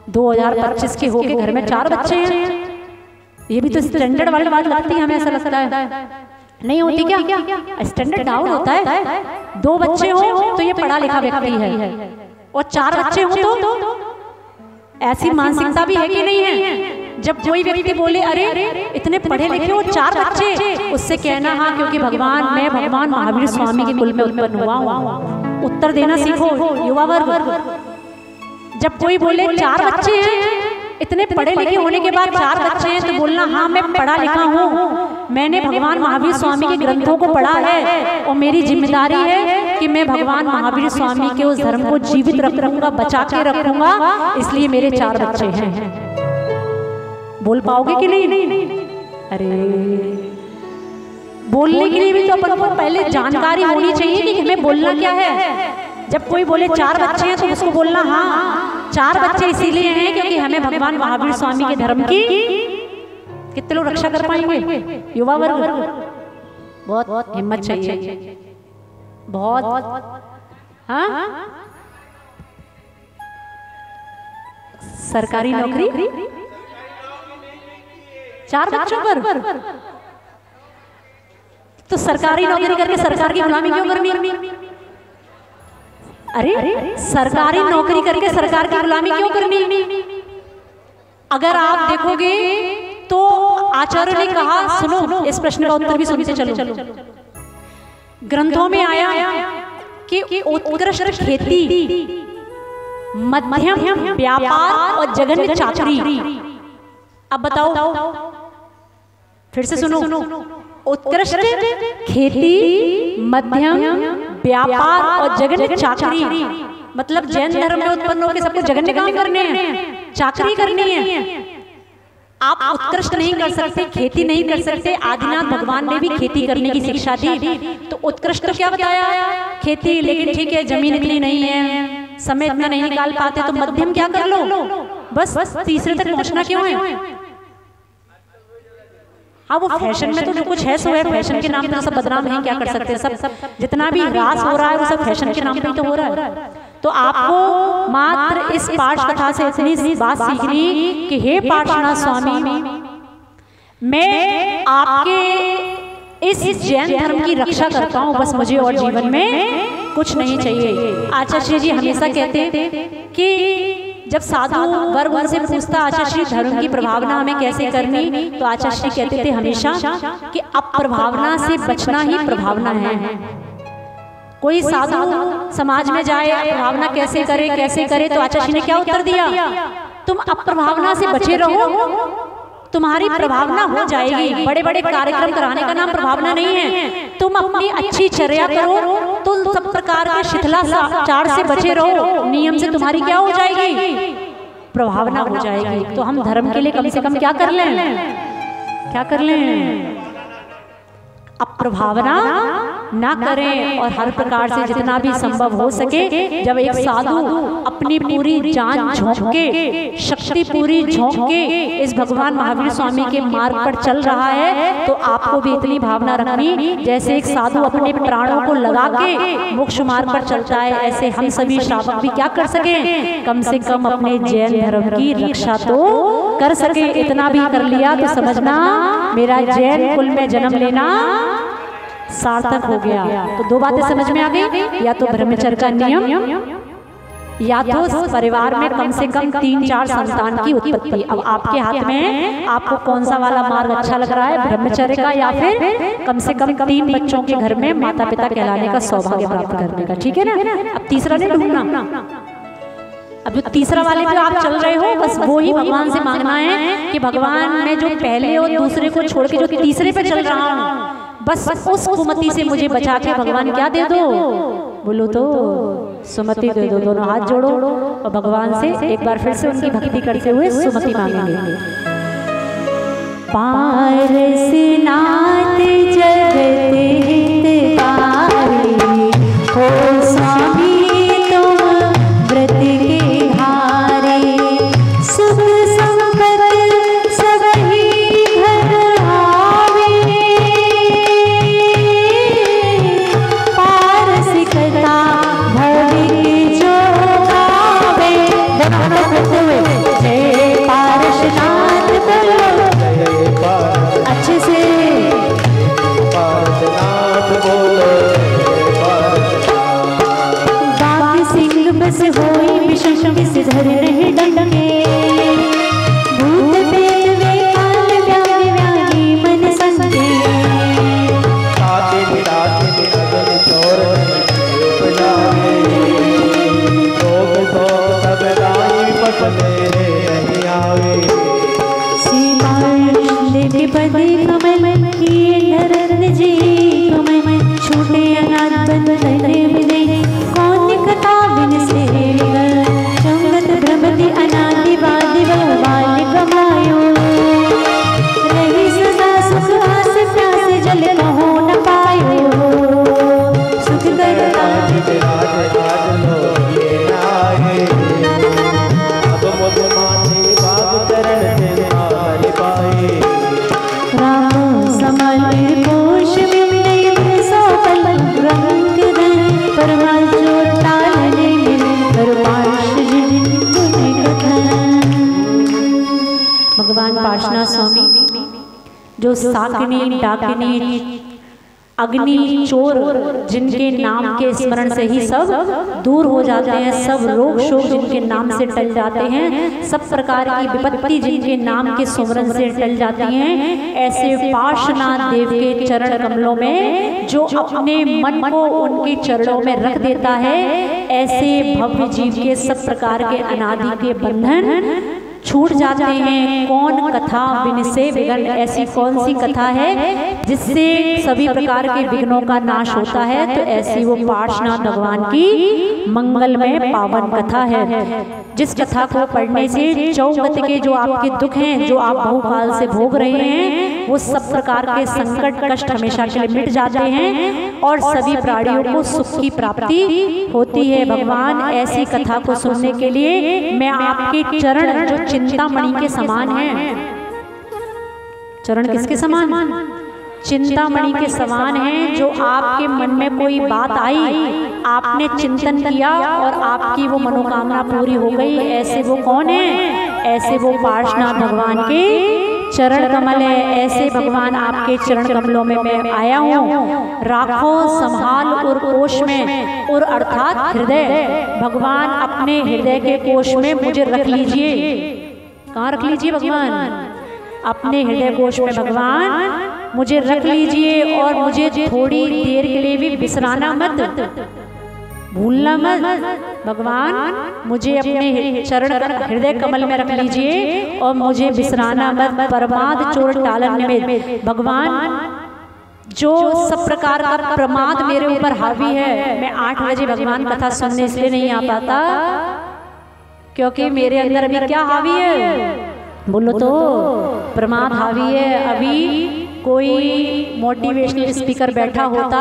Speaker 1: 2025 के होके घर में 4 बच्चे हैं, ये भी तो स्टैंडर्ड वाली बात लगती है हमें, ऐसा लगता है। नहीं होती क्या? स्टैंडर्ड डाउन होता है। 2 बच्चे हो तो ये पढ़ा लिखा व्यक्ति है, और 4 बच्चे हो तो ऐसी मानसिकता भी है कि नहीं है? जब कोई व्यक्ति बोले अरे इतने पढ़े लिखे हो 4 बच्चे, उससे कहना हाँ क्योंकि मैं भगवान महावीर स्वामी के कुल में उत्पन्न हुआ हूँ। उत्तर देना सीखो युवा वर्ग। जब कोई बोले 4 बच्चे हैं, इतने पढ़े लिखे होने के बाद 4 बच्चे हैं, तो बोलना हाँ मैं पढ़ा लिखा हूँ, मैंने भगवान महावीर स्वामी के ग्रंथों को पढ़ा है और मेरी जिम्मेदारी है कि मैं भगवान महावीर स्वामी के उस धर्म को जीवित रखूंगा, बचा के रखूंगा, इसलिए मेरे 4 बच्चे हैं। बोल पाओगे कि नहीं? अरे बोलने के लिए भी तो अपन को पहले जानकारी होनी चाहिए कि हमें बोलना क्या है। जब कोई बोले 4 बच्चे हैं तो उसको बोलना हाँ 4 बच्चे इसीलिए हैं क्योंकि हमें भगवान महावीर स्वामी के धर्म की कितने लोग रक्षा कर पाएंगे? युवा वर्ग बहुत हिम्मत चाहिए, बहुत। हाँ, सरकारी नौकरी 4 बच्चों पर, तो सरकारी नौकरी करके सरकार की गुलामी क्यों करनी? अरे सरकारी नौकरी करके सरकार की गुलामी क्यों करनी? अगर आप देखोगे तो आचार्य ने कहा, सुनो इस प्रश्न का उत्तर भी सुनते चलो। ग्रंथों में आया कि उत्कृष्ट खेती, मध्यम व्यापार और जघन्य चाकरी। अब बताओ, फिर से सुनो, उत्कृष्ट खेती, मध्यम व्यापार और जघन्य चाकरी। मतलब जैन धर्म में उत्पन्न होकर सबको जघन्य काम करने हैं, चाकरी करनी है। आप उत्कृष्ट नहीं कर सकते, खेती नहीं कर सकते। आदिनाथ भगवान ने भी खेती करने की शिक्षा दी, तो उत्कृष्ट क्या बताया? खेती। लेकिन ठीक है, जमीन इतनी नहीं है, समय इतना नहीं निकाल पाते, तो मध्यम क्या कर लो, बस तीसरे तक पहुंचना क्यों है? हाँ, वो फैशन में तो जो कुछ है सो है, फैशन के नाम पे सब बदनाम है, क्या कर सकते हैं। सब जितना भी ह्रास हो रहा है वो सब फैशन के नाम पे ही तो हो रहा है। तो आपको मात्र इस पाठ कथा से इतनी बात सीखनी कि हे पार्श्वनाथ स्वामी, मैं आपके इस जैन धर्म की रक्षा करता हूँ, बस मुझे और जीवन में कुछ नहीं चाहिए। आचार्य जी हमेशा कहते कि जब साधु वर्ग उनसे पूछता आचार्य धर्म की प्रभावना हमें कैसे करनी, तो आचार्य कहते थे हमेशा कि अप्रभावना से बचना ही प्रभावना है। कोई साधु समाज में जाए, अप्रभावना कैसे करे, तो आचार्य ने क्या उत्तर दिया? तुम अप्रभावना से बचे रहो, तुम्हारी प्रभावना हो जाएगी। बड़े बड़े कार्यक्रम कराने का नाम प्रभावना नहीं है। तुम अपनी अच्छी चर्या करो, तुम सब प्रकार के शिथिलाचार से बचे रहो, नियम से तुम्हारी क्या हो जाएगी? प्रभावना हो जाएगी। तो हम धर्म के लिए कम से कम क्या कर लें? अप्रभावना ना करें, और हर प्रकार से जितना भी संभव हो सके, जब एक साधु अपनी पूरी जान झोंक के, शक्ति पूरी झोंक के इस भगवान महावीर स्वामी के मार्ग पर चल रहा है, तो आपको भी इतनी भावना रखनी जैसे एक साधु अपने प्राणों को लगा के मोक्ष मार्ग पर चलता है, ऐसे हम सभी श्रावक भी क्या कर सके, कम से कम अपने जैन धर्म की रक्षा तो कर सके। इतना भी कर लिया तो समझना मेरा जैन कुल में जन्म लेना सार्थक हो गया। तो 2 बातें समझ में आ गई, या तो ब्रह्मचर्य का नियम, या तो परिवार में कम से कम 3-4 संतान की उत्पत्ति। अब आपके हाथ में है, आपको कौन सा वाला मार्ग अच्छा लग रहा है, ब्रह्मचर्य का या फिर कम से कम 3 बच्चों के घर में माता पिता कहलाने का सौभाग्य प्राप्त करने का। ठीक है ना? अब तीसरा नहीं ढूंढना। अब जो तीसरा वाले पे आप चल रहे हो, बस वो ही भगवान से मांगना है कि भगवान मैं जो पहले और दूसरे को छोड़ के जो तीसरे पे चल रहा हूँ, बस उस कुमति से मुझे बचा के भगवान क्या दे दो? बोलो तो सुमति दे दो। दोनों हाथ जोड़ो और भगवान से एक बार फिर से उनकी भक्ति करते हुए सुमति मांगेंगे। पारसनाथ जगत हितकारी हो स्वामी, तुम व्रत के धारे, सुख संपत्ति सबही घर आवे, पारसिकता भविक जो गावे। जय पारसनाथ बोलो अच्छे से। पारसनाथ बस होई विषम विषधर नहीं डंके भूत प्रेत वे काल व्याधि व्याधि मन संगे
Speaker 2: ताते ताते अगल चोर उपजावे रोग सो सब दाई पसंदे नहीं आवे
Speaker 1: देवी पदे कमल किए नरन जी कमल छूटे अनाथ बंधन विदे कौन कथा बिन से चंगत भ्रमति अनादि वादि बाल कमायो रही सदा सुख आस प्यास जल कहो न पायो सुख कर
Speaker 2: राज राज लो ये आए अब मुझ माने बाग चरण से हार पाए
Speaker 1: राम समाले पोष में नहीं सो पल रंग धन परमाल चोर टालने में परमाश जिन तुने कथन। भगवान पार्श्वनाथ स्वामी जो साकिनी डाकिनी अग्नि चोर जिनके नाम के स्मरण से ही सब दूर हो जाते हैं, सब रोग शोक जिनके नाम से टल जाते हैं, सब प्रकार की विपत्ति जिनके नाम के स्मरण से टल जाती हैं, ऐसे पार्श्वनाथ देव के चरण कमलों में जो अपने मन को उनके चरणों में रख देता है, ऐसे भव्य जीव के सब प्रकार के अनादि के बंधन छूट जाते हैं। कौन कथा बिन से विघ्न, ऐसी कौन सी कथा है जिससे सभी प्रकार के विघ्नों का नाश होता है? तो ऐसी वो पार्श्वनाथ भगवान की मंगलमय पावन कथा है, जिस कथा को पढ़ने से चौगत के जो आपके दुख हैं, जो आप बहुकाल से भोग रहे हैं, वो सब प्रकार के संकट कष्ट हमेशा के लिए मिट जाते हैं और सभी प्राणियों को सुख की प्राप्ति होती है। भगवान ऐसी कथा को सुनने के लिए मैं आपके चरण जो चिंतामणि के समान है, चरण किसके समान? चिंतामणि के समान है। जो आपके मन में कोई बात आई, आपने चिंतन किया और आपकी वो मनोकामना पूरी हो गई, ऐसे वो कौन है? ऐसे वो पार्श्वनाथ भगवान के चरण कमल है। ऐसे भगवान आपके चरण कमलों में मैं आया हूँ। राखो संभाल और कोश में, और अर्थात हृदय, भगवान अपने हृदय के कोश में मुझे रख लीजिए। कहाँ रख लीजिए भगवान? अपने हृदय कोश में भगवान मुझे रख लीजिए और मुझे थोड़ी देर के लिए भी बिसराना मत, भूलना मत। भगवान मुझे अपने चरण हृदय कमल में रख लीजिए और मुझे बिसराना मत। प्रमाद चोर टालन में, भगवान जो सब प्रकार का प्रमाद मेरे ऊपर हावी है, मैं 8 बजे भगवान कथा सुनने इसलिए नहीं आ पाता क्योंकि मेरे अंदर अभी क्या हावी है? बोलो तो, प्रमाद हावी है। अभी कोई मोटिवेशनल स्पीकर बैठा होता,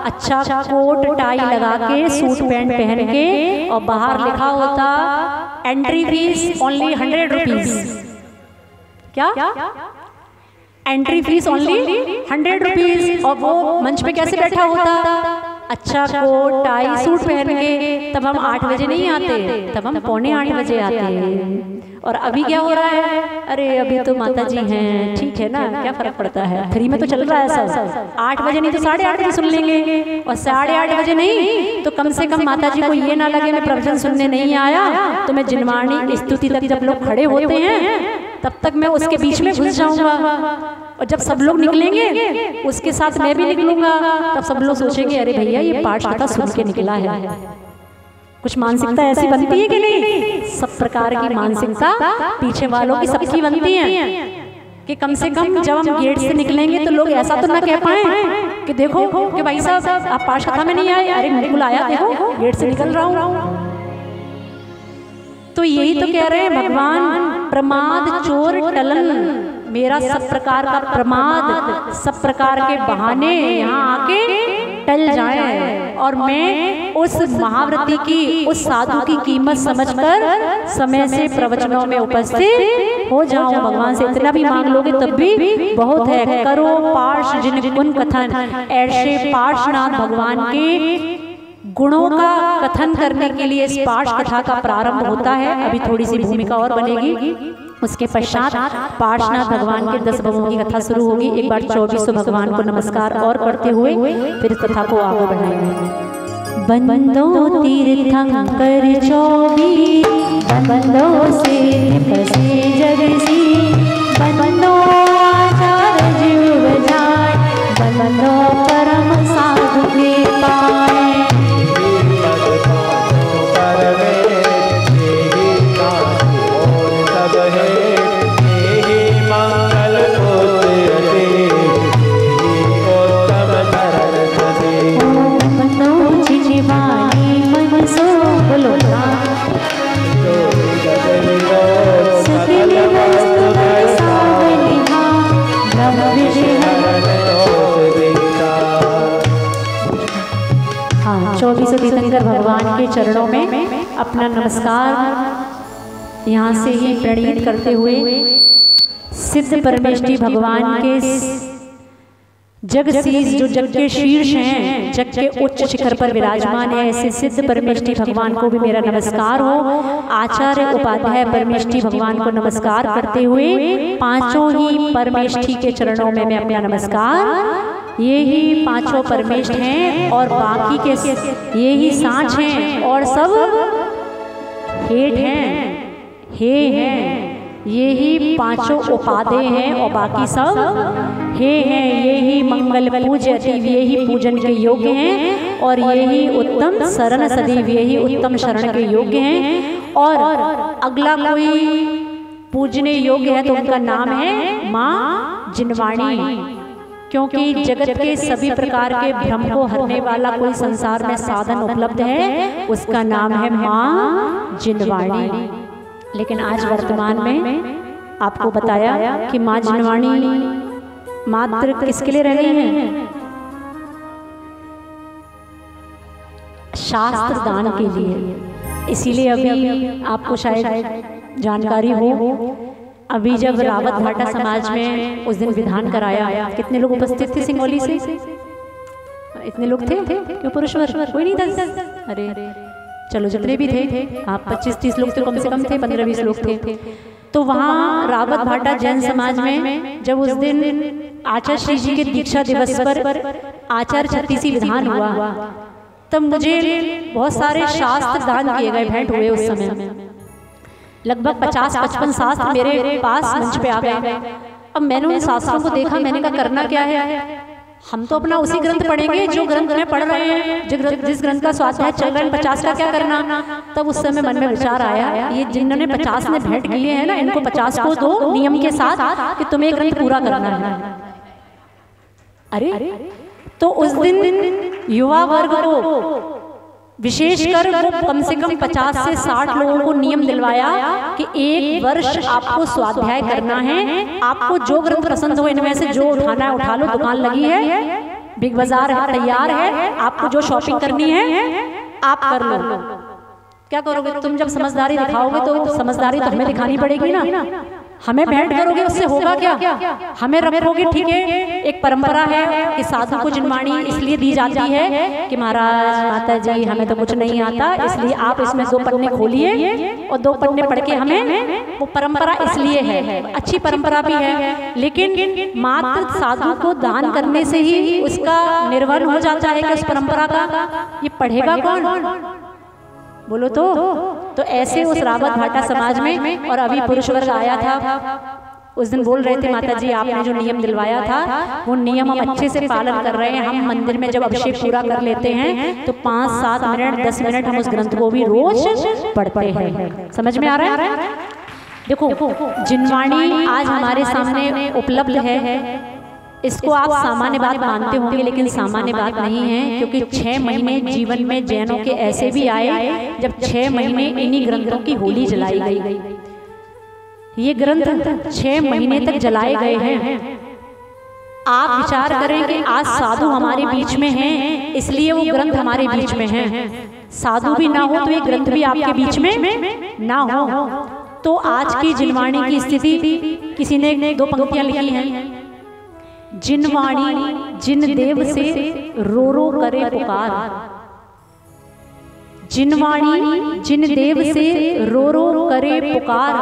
Speaker 1: अच्छा कोट टाई लगा के, सूट पैंट पहन के, और बाहर लिखा होता एंट्री फीस ओनली 100 रुपीज। क्या? Entry fees only 100 rupees. और वो मंच पे कैसे बैठा होता? अच्छा कोट टाई सूट पहन के। तब हम 8 बजे नहीं आते, तब हम 7:45 बजे आते हैं। और अभी क्या हो रहा है? अरे अभी तो माता जी हैं, ठीक है ना, क्या फर्क पड़ता है, फ्री में तो चल रहा है सब। 8 बजे नहीं तो 8:30 बजे सुन लेंगे, और 8:30 बजे नहीं तो कम से कम माता जी को ये ना लगे मैं प्रवचन सुनने नहीं आया, तो मैं जिनवाणी स्तुति तक जब लोग खड़े होते हैं तब तक मैं उसके बीच में घुस जाऊंगा, और जब सब लोग निकलेंगे उसके साथ मैं भी निकलूंगा, तब सब लोग सोचेंगे अरे भैया ये पाठ कथा सुन के निकला है। कुछ मानसिकता ऐसी बनती है कि नहीं? सब प्रकार की मानसिकता पीछे वालों की सबकी बनती है कि कम से कम जब हम गेट से निकलेंगे तो लोग ऐसा तो ना कह पाए कि देखो कि भाई साहब आप पाठ कथा में नहीं आए। अरे बिल्कुल आया, देखो गेट से निकल रहा हूँ। तो यही तो कह रहे हैं भगवान, प्रमाद चोर टलन, मेरा सब प्रकार का प्रमाद, सब प्रकार के बहाने यहाँ आके टल जाए और मैं उस महाव्रती की, उस साधु की कीमत समझकर समय से प्रवचनों में उपस्थित हो जाऊं। भगवान से इतना भी मांग लोगे तब भी बहुत है। करो पार्श जिन गुण कथन, ऐसे पार्श्वनाथ भगवान के गुणों का कथन करने के लिए इस पार्श कथा का प्रारंभ होता है। अभी थोड़ी सी भूमिका और बनेगी, उसके पश्चात पार्श्वनाथ भगवान के 10 भवों की कथा शुरू होगी। एक बार 24 भगवान को नमस्कार और करते हुए फिर इस कथा को आगे बढ़ाएंगे। बंदो तीर्थंकर 24 बंदो से बसे जगसी बंदो आचार्य जीव जाय बंदो परम साधु के पाए। चौबीसों तीर्थंकर भगवान के चरणों में अपना नमस्कार यहाँ से ही प्रणीत करते हुए सिद्ध परमेष्ठी भगवान के जगसीस जो जग के शीर्ष हैं, जग के उच्च शिखर पर विराजमान है, ऐसे सिद्ध परमेष्ठी भगवान को भी मेरा नमस्कार हो। आचार्य उपाध्याय परमेष्ठी भगवान को नमस्कार करते हुए पांचों ही परमेष्ठी के चरणों में मैं अपना नमस्कार, ये ही पांचों परमेष्ठ हैं और बाकी के ये ही सांच हैं और सब हेठ हैं, हे हैं, ये ही पांचों उपाधे हैं और बाकी सब हे हैं। ये ही मंगल पूज्य अतीव, ये ही पूजन के योग्य हैं और ये ही उत्तम शरण सदैव, ये ही उत्तम शरण के योग्य हैं। और अगला कोई पूजने योग्य है तो उनका नाम है माँ जिनवाणी, क्योंकि जगत के सभी प्रकार के भ्रम को हरने वाला कोई संसार में साधन उपलब्ध है, उसका नाम है माँ जिनवाणी। लेकिन आज वर्तमान में आपको बताया कि माँ जिनवाणी मात्र किसके लिए रह गई हैं? शास्त्र दान के लिए। इसीलिए अभी आपको शायद जानकारी हो, अभी जब रावत भाटा समाज में उस दिन विधान कराया, कितने लोग उपस्थित थे सिंगोली से? इतने लोग थे? क्यों पुरुष वर्ग कोई नहीं था? अरे चलो जितने भी थे, आप 25-30 लोग तो कम से कम थे, 15-20 लोग थे। तो वहाँ रावत भाटा जैन समाज में जब उस दिन आचार्य श्री जी के दीक्षा दिवस पर आचार्य 36 विधान हुआ, तब मुझे बहुत सारे शास्त्र दान किए गए, भेंट हुए। उस समय लगभग 50-55 शास्त्र मेरे पास मंच पे आ गए। अब मैंने उन शास्त्रों को देखा, मैंने कहा करना क्या है, हम तो अपना उसी ग्रंथ पढ़ेंगे जो ग्रंथ में पढ़ रहे हैं, जिस ग्रंथ का स्वाध्याय चल रहा है, 50 का क्या करना। तब उस समय मन में विचार आया, ये जिन्होंने 50 में भेंट किए हैं ना, इनको 50 को दो नियम के साथ कि तुम्हें ग्रंथ पूरा करना है। अरे तो उस दिन युवा वर्ग को विशेषकर वो कम से कम 50 से 60 लोगों को नियम दिलवाया कि 1 वर्ष आपको स्वाध्याय करना है, आपको जो ग्रंथ पसंद हो इनमें से जो उठाना है उठा लो, दुकान लगी है, बिग बाजार है, तैयार है, आपको जो शॉपिंग करनी है आप कर लो। क्या करोगे तुम? जब समझदारी दिखाओगे तो समझदारी तो हमें दिखानी पड़ेगी ना। हमें भेंट करोगे उससे होगा क्या? हमें रखोगे, ठीक है। एक परंपरा है कि साधु को जिनवाणी इसलिए दी जाती है कि महाराज माता जी हमें तो कुछ नहीं आता, इसलिए आप इसमें 2 पन्ने खोलिए और 2 पन्ने पढ़ के हमें, वो परंपरा इसलिए है, अच्छी परंपरा भी है। लेकिन मात्र साधु को दान करने से ही उसका निर्वहन हो जाता है कि उस परंपरा का ये पढ़ेगा कौन? बोलो तो ऐसे उस रावत भाटा समाज में, और अभी पुरुष वर्ग आया था, उस दिन बोल रहे थे माता जी आपने जो नियम दिलवाया था वो नियम हम अच्छे से पालन कर रहे हैं। हम मंदिर में जब अभिषेक पूरा कर लेते हैं तो 5-7 मिनट 10 मिनट हम उस ग्रंथ को भी रोज पढ़ते हैं। समझ में आ रहा है? देखो जिनवाणी आज हमारे सामने उपलब्ध है, इसको आप सामान्य बात मानते होंगे, लेकिन सामान्य बात नहीं है, क्योंकि 6 महीने जीवन में जैनों के ऐसे भी आए जब 6 महीने इन्हीं ग्रंथों की होली जलाई गई। ये ग्रंथ 6 महीने तक जलाए गए हैं। आप विचार करें कि आज साधु हमारे बीच में हैं, इसलिए वो ग्रंथ हमारे बीच में हैं। साधु भी ना हो तो ये ग्रंथ भी आपके बीच में ना हो। तो आज की जिनवाणी की स्थिति, किसी ने 2 पंक्तियां लिखी हैं, जिनवाणी जिन देव से रो रो करे पुकार, जिनवाणी जिन देव से रो रो करे पुकार,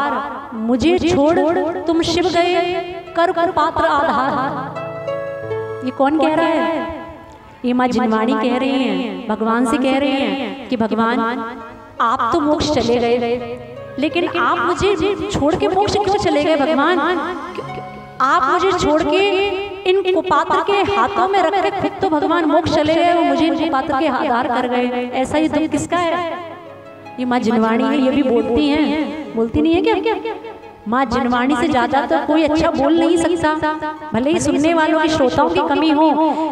Speaker 1: मुझे छोड़ तुम शिव गए कर पात्र आधार। ये कौन कह रहा है? ये माँ जिनवाणी कह रही हैं, भगवान से कह रही हैं कि भगवान आप तो मोक्ष चले गए, लेकिन आप मुझे छोड़ के मोक्ष क्यों चले गए भगवान? आप मुझे छोड़ के इन कुपात्र के हाथों में रख के खुद तो भगवान मोक्ष चले गए, वो मुझे इन कुपात्र के आधार कर गए, ऐसा ही दुख किसका है? ये माँ जिनवाणी है, ये भी बोलती हैं, बोलती नहीं है क्या? माँ जिनवाणी से ज्यादा तो कोई अच्छा बोल नहीं सकता, भले ही सुनने वालों की श्रोताओं की कमी हो,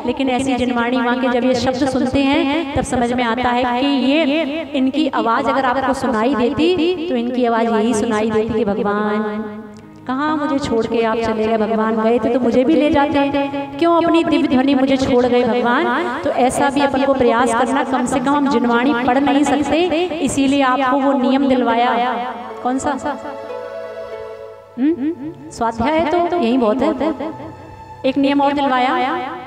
Speaker 1: लेकिन ऐसी जिनवाणी माँ के जब ये शब्द सुनते हैं तब समझ में आता है कि ये इनकी आवाज अगर आपको सुनाई देती तो इनकी आवाज यही सुनाई देती कि भगवान कहाँ मुझे छोड़ के आप चले गए, भगवान गए थे तो मुझे भी ले जाते, क्यों अपनी दिव्य ध्वनि मुझे छोड़ गए भगवान? तो ऐसा भी अपन को प्रयास करना, कम से कम हम जिनवाणी पढ़ नहीं सकते, इसीलिए आपको वो नियम दिलवाया। कौन सा? स्वाध्याय है तो यही बहुत है। एक नियम और दिलवाया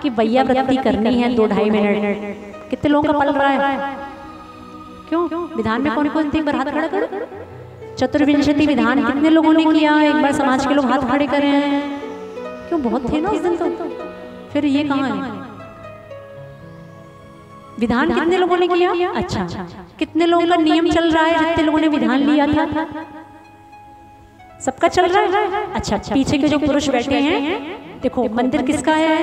Speaker 1: कि वैया वृत्ति करनी है 2-2.5 मिनट। कितने लोगों का पल रहा है? क्यों? विधान में कौन कौन थे? एक बार हाथ खड़ा करो। चतुर्विंशति विधान कितने लोगों ने किया? एक बार समाज के लोग हाथ खड़े कर रहे हैं। क्यों? बहुत थे ना उस दिन तो। फिर ये कहाँ है? विधान कितने लोगों ने किया? अच्छा, कितने लोगों का नियम चल रहा है? जितने लोगों ने विधान लिया था सबका चल रहा है? अच्छा, पीछे के जो पुरुष बैठे हैं, देखो मंदिर किसका है?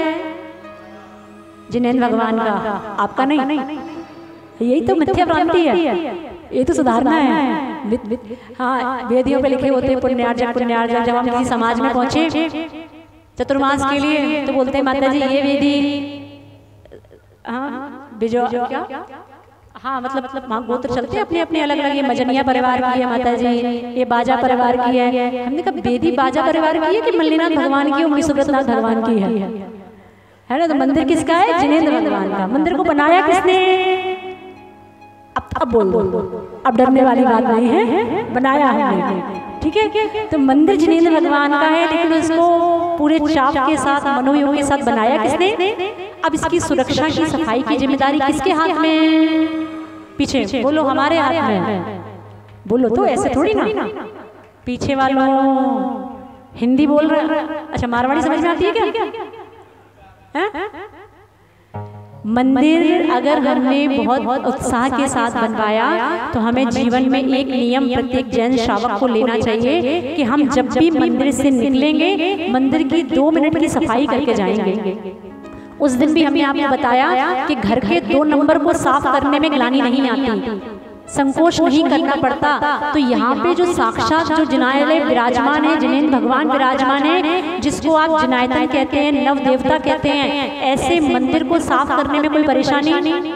Speaker 1: जिनेंद्र भगवान का, आपका नहीं। यही तो मिथ्या भ्रांति है, ये तो सुधारना है। हाँ, वेदियों पे लिखे होते पुण्यार्जन पुण्यार्जन। जब हम किसी समाज में पहुंचे चतुर्मास के लिए तो बोलते हैं माता जी ये वेदी, हाँ बिजो क्या, हाँ मतलब वहाँ गोत्र चलते अपने अपने अलग अलग, ये मजनिया परिवार की है माता जी, ये बाजा परिवार की है। हमने कहा वेदी बाजा परिवार की है कि मल्लीनाथ भगवान की, उनकी सुब्रतनाथ भगवान की है ना? तो मंदिर किसका है? जिनेंद्र भगवान का। मंदिर को बनाया किसने? अब बोल, अब डरने वाली बात नहीं है, बनाया है, ठीक है? तो मंदिर जिनेंद्र भगवान का है, लेकिन उसको पूरे चाव के साथ, मनोयोग के साथ बनाया किसने? अब इसकी सुरक्षा की, सफाई की जिम्मेदारी किसके हाथ में? पीछे बोलो, हमारे हाथ में। बोलो तो ऐसे थोड़ी ना, पीछे वालों हिंदी बोल रहे। अच्छा, मारवाड़ी समझ में आती है क्या? मंदिर अगर हमने बहुत उत्साह के साथ बनवाया तो हमें जीवन में एक नियम प्रत्येक जैन श्रावक को लेना चाहिए कि हम जब भी मंदिर से निकलेंगे मंदिर की 2 मिनट की सफाई करके जाएंगे। उस दिन भी हमने आपको बताया कि घर के 2 नंबर को साफ करने में ग्लानि नहीं आती, संकोच नहीं करना पड़ता। तो यहाँ पे जो साक्षात जो जिनालय विराजमान है, जिनेंद्र भगवान विराजमान है, जिसको आप जिनायतन कहते हैं, नव देवता कहते हैं, ऐसे मंदिर को साफ करने में कोई परेशानी नहीं?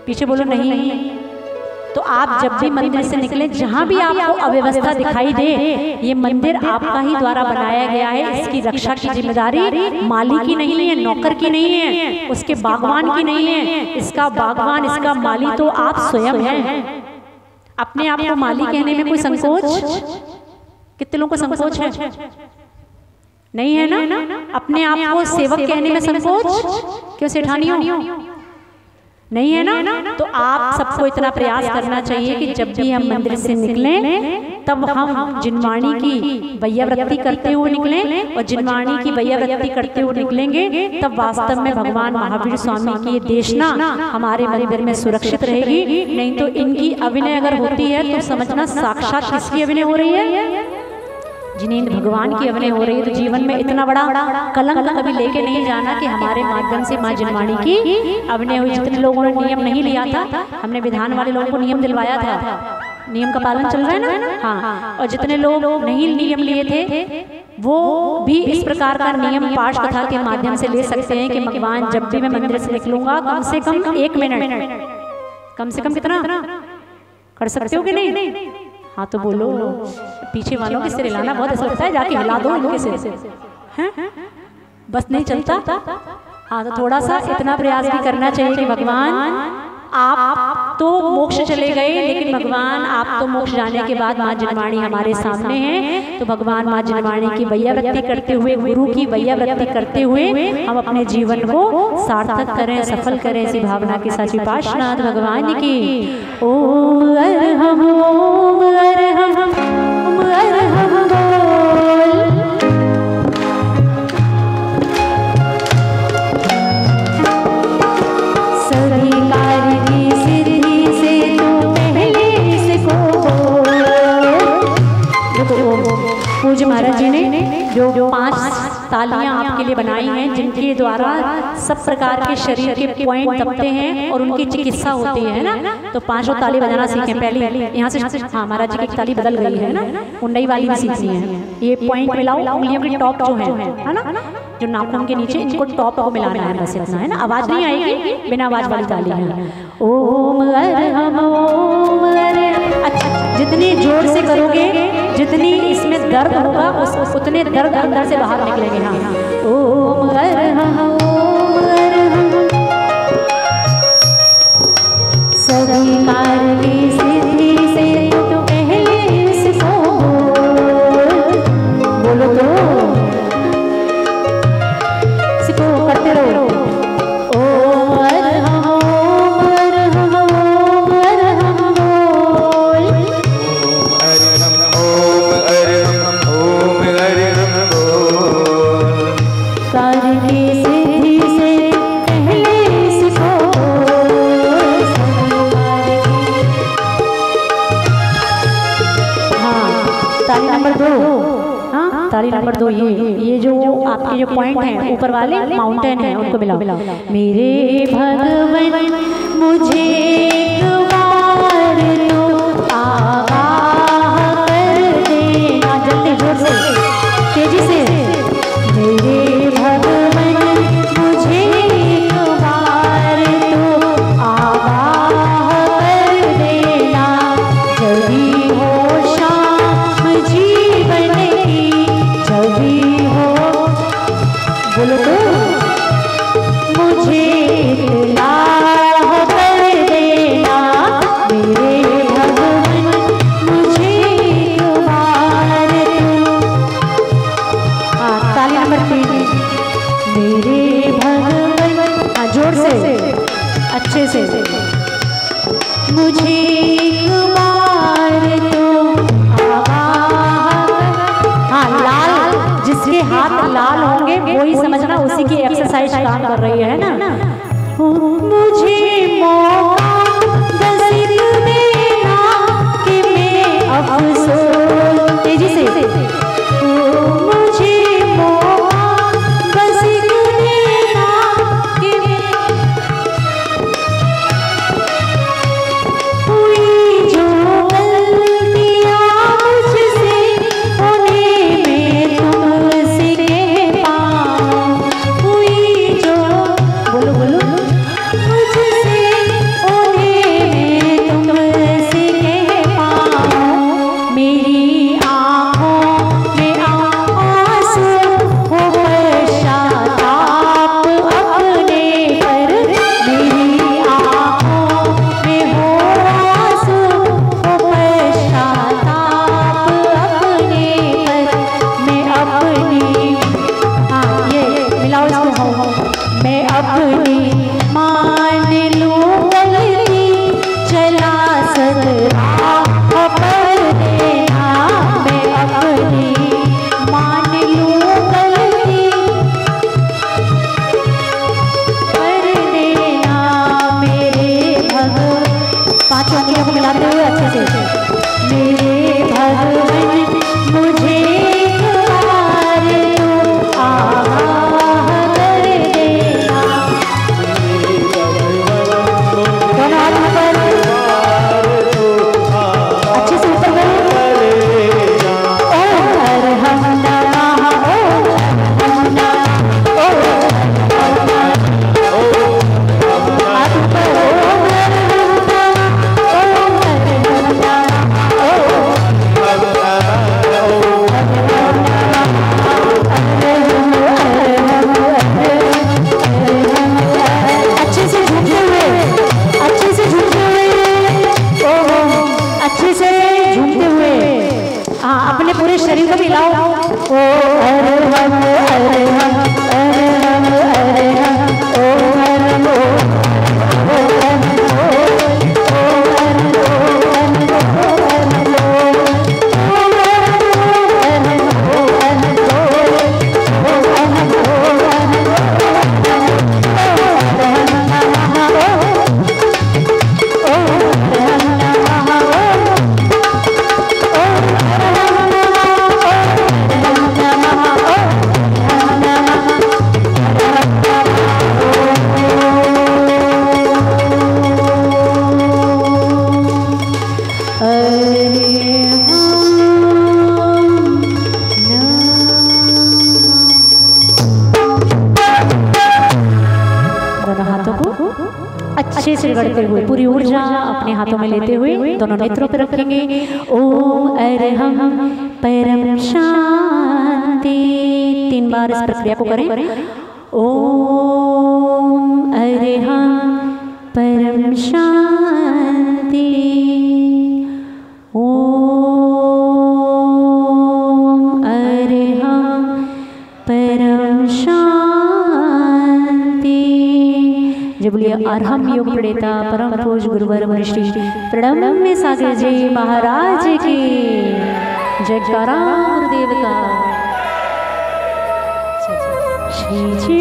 Speaker 1: पीछे बोलो नहीं। तो आप जब भी मंदिर से निकले, जहाँ भी आपको अव्यवस्था दिखाई दे, ये मंदिर आपका ही द्वारा बनाया गया है, इसकी रक्षा की जिम्मेदारी माली की नहीं है, नौकर की नहीं है, उसके बागवान की नहीं है। इसका बागवान, इसका माली तो आप स्वयं हैं। अपने आप को माली कहने में कोई संकोच? कितने लोगों को संकोच है? नहीं है ना? अपने आप को सेवक कहने में संकोच? क्यों सेठानी हो? नहीं है ना? तो आप सबको इतना प्रयास करना चाहिए कि जब भी हम मंदिर से निकलें तब हम जिनवाणी की वैयावृत्ति करते हुए निकलें, और जिनवाणी की वैयावृत्ति करते हुए निकलेंगे तब वास्तव में भगवान महावीर स्वामी की ये देशना हमारे मंदिर में सुरक्षित रहेगी। नहीं तो इनकी अभिनय अगर होती है तो समझना साक्षात किसकी अभिनय हो रही है? जिनेंद्र भगवान की अभिनय हो रही है। तो जीवन में इतना बड़ा कलंक कभी लेके नहीं जाना कि हमारे माध्यम से माँ जिनवाणी की अभिनय हुई। जितने लोगों ने नियम नहीं लिया था, हमने विधान वाले लोगों को नियम दिलवाया था, नियम का पालन चल रहा है ना? हाँ। और जितने लोग नहीं नियम लिए थे वो भी इस प्रकार का नियम पाठ कथा के माध्यम से ले सकते हैं कि भगवान जब भी मैं मंदिर से निकलूंगा कम से कम 1 मिनट, कम से कम कितना कर सकते हो कि नहीं? हाँ तो बोलो। पीछे वालों के सिर हिलाना बहुत अच्छा लगता है, जाके हिला दो इनके सिर, हैं? बस नहीं चलता। हाँ तो थोड़ा सा इतना प्रयास भी करना चाहिए कि भगवान आप तो मोक्ष चले गए, लेकिन भगवान आप तो मोक्ष जाने के बाद माँ जिनवाणी हमारे सामने हैं। तो भगवान माँ जिनवाणी की वैयावृत्ति करते हुए, गुरु की वैयावृत्ति करते हुए हम अपने जीवन को सार्थक करें, सफल करें, ऐसी भावना के साथ पार्श्वनाथ भगवान की ओम अरहम ओम अरहम ओम अरहम बोल। जो 5 तालियां आपके लिए बनाई हैं, जिनके द्वारा सब प्रकार के शरीर के पॉइंट दबते हैं और उनकी चिकित्सा होती है ना। तो 5 ताली बजाना सीखें पहले। यहाँ से हाँ, महाराज जी की ताली बदल गई है ना, उन्नई वाली भी सीखनी है। ये पॉइंट मिलाओ, उंगलियों के टॉप जो है ना, जो नाखून के नीचे, इनको टॉप को मिलाना है, बस इतना है ना। आवाज नहीं आएगी, बिना आवाज वाली ताली है। ओम अरहम ओम अरहम। अच्छा, जितनी जोर से करोगे, जितनी इसमें दर्द होगा, उतने दर्द अंदर से बाहर निकलेंगे। हाँ, ओम अरहम ओम अरहम। सभी कार्य की सिद्धि से तो पहले इसको बोलो, तो इसको करते रहो। ओम अरहम ओम अरहम ओम अरहम बोल।
Speaker 2: ओम अरहम ओम अरहम बोल।
Speaker 1: कार्य की सिद्धि से पहले इसको ताली नंबर 2। हाँ, ताली नंबर 2। ये जो आपके जो पॉइंट हैं ऊपर वाले माउंटेन हैं, उनको मिलाओ। मेरे भगवन मुझे एक बार तो आगाह कर देना, जल्दी जोर से तेजी से। मेरे भगवन मुझे एक बार तो आगाह कर देना, जभी हो जीवन की, जभी हो बोलो, तो मुझे इत्तलाह कर देना। मेरे भगवन मुझे एक बार तो ताली नंबर 3। मेरे भगवन, हाँ जोर से, अच्छे से। मुझे एक बार तो जिसके हाथ लाल होंगे वो ही समझना उसी की एक्सरसाइज काम कर रही है ना। मुझे मौका बस देना कि मैं अफसोस, तेजी से। मुझे मौका बस देना कि हुई जो गलतियां मुझसे, उन्हें मैं तुमसे कह पाऊं। हुई जो बोलो बोलो मुझसे, उन्हें मैं तुमसे कह पाऊं। मेरी आँखों में आंसू हो पश्चाताप अपने पर, मेरी आँखों में हो आंसू हो पश्चाताप अपने पर। मैं अपनी, हाँ ये मिलाओ इसको, मैं अपनी मान लूं गलती, चला सदराह पर देना। मैं अपनी मान लूं गलती कर देना। मेरे भगवान, 5 उंगलियों को मिलाते हुए अच्छे से। मेरे भगवान मुझे एक बार तो आगाह कर देना। दोनों हाथ ऊपर, अच्छे से ऊपर करो। ओम अरहम नमः, ओम अरहम नमः, ओम अरहम नमः। हाथ ऊपर, ओम अरहम नमः, ओम अरहम नमः, अच्छे से झूमते हुए, अच्छे से झूमते हुए, अच्छे से झूमते हुए। हाँ, अपने पूरे शरीर को मिलाओ। ओ अरहम अरहम अरहम अरहम, ओ अरहम नमः। दोनों हाथों को अच्छे से रगड़ते हुए पूरी ऊर्जा अपने हाथों में लेते हुए दोनों नेत्रों पर रखेंगे। ओम अरहम परम शांति। 3 बार इस प्रक्रिया को करें। ओम अरहम परम शांति। ओम अरहम परम शांति। जब बोलिए अरहम योग प्रणेता परम पूज गुरुवर वरिष्ठ प्रणम्य सागर जी महाराज की जयकारा गुरुदेव का। श्री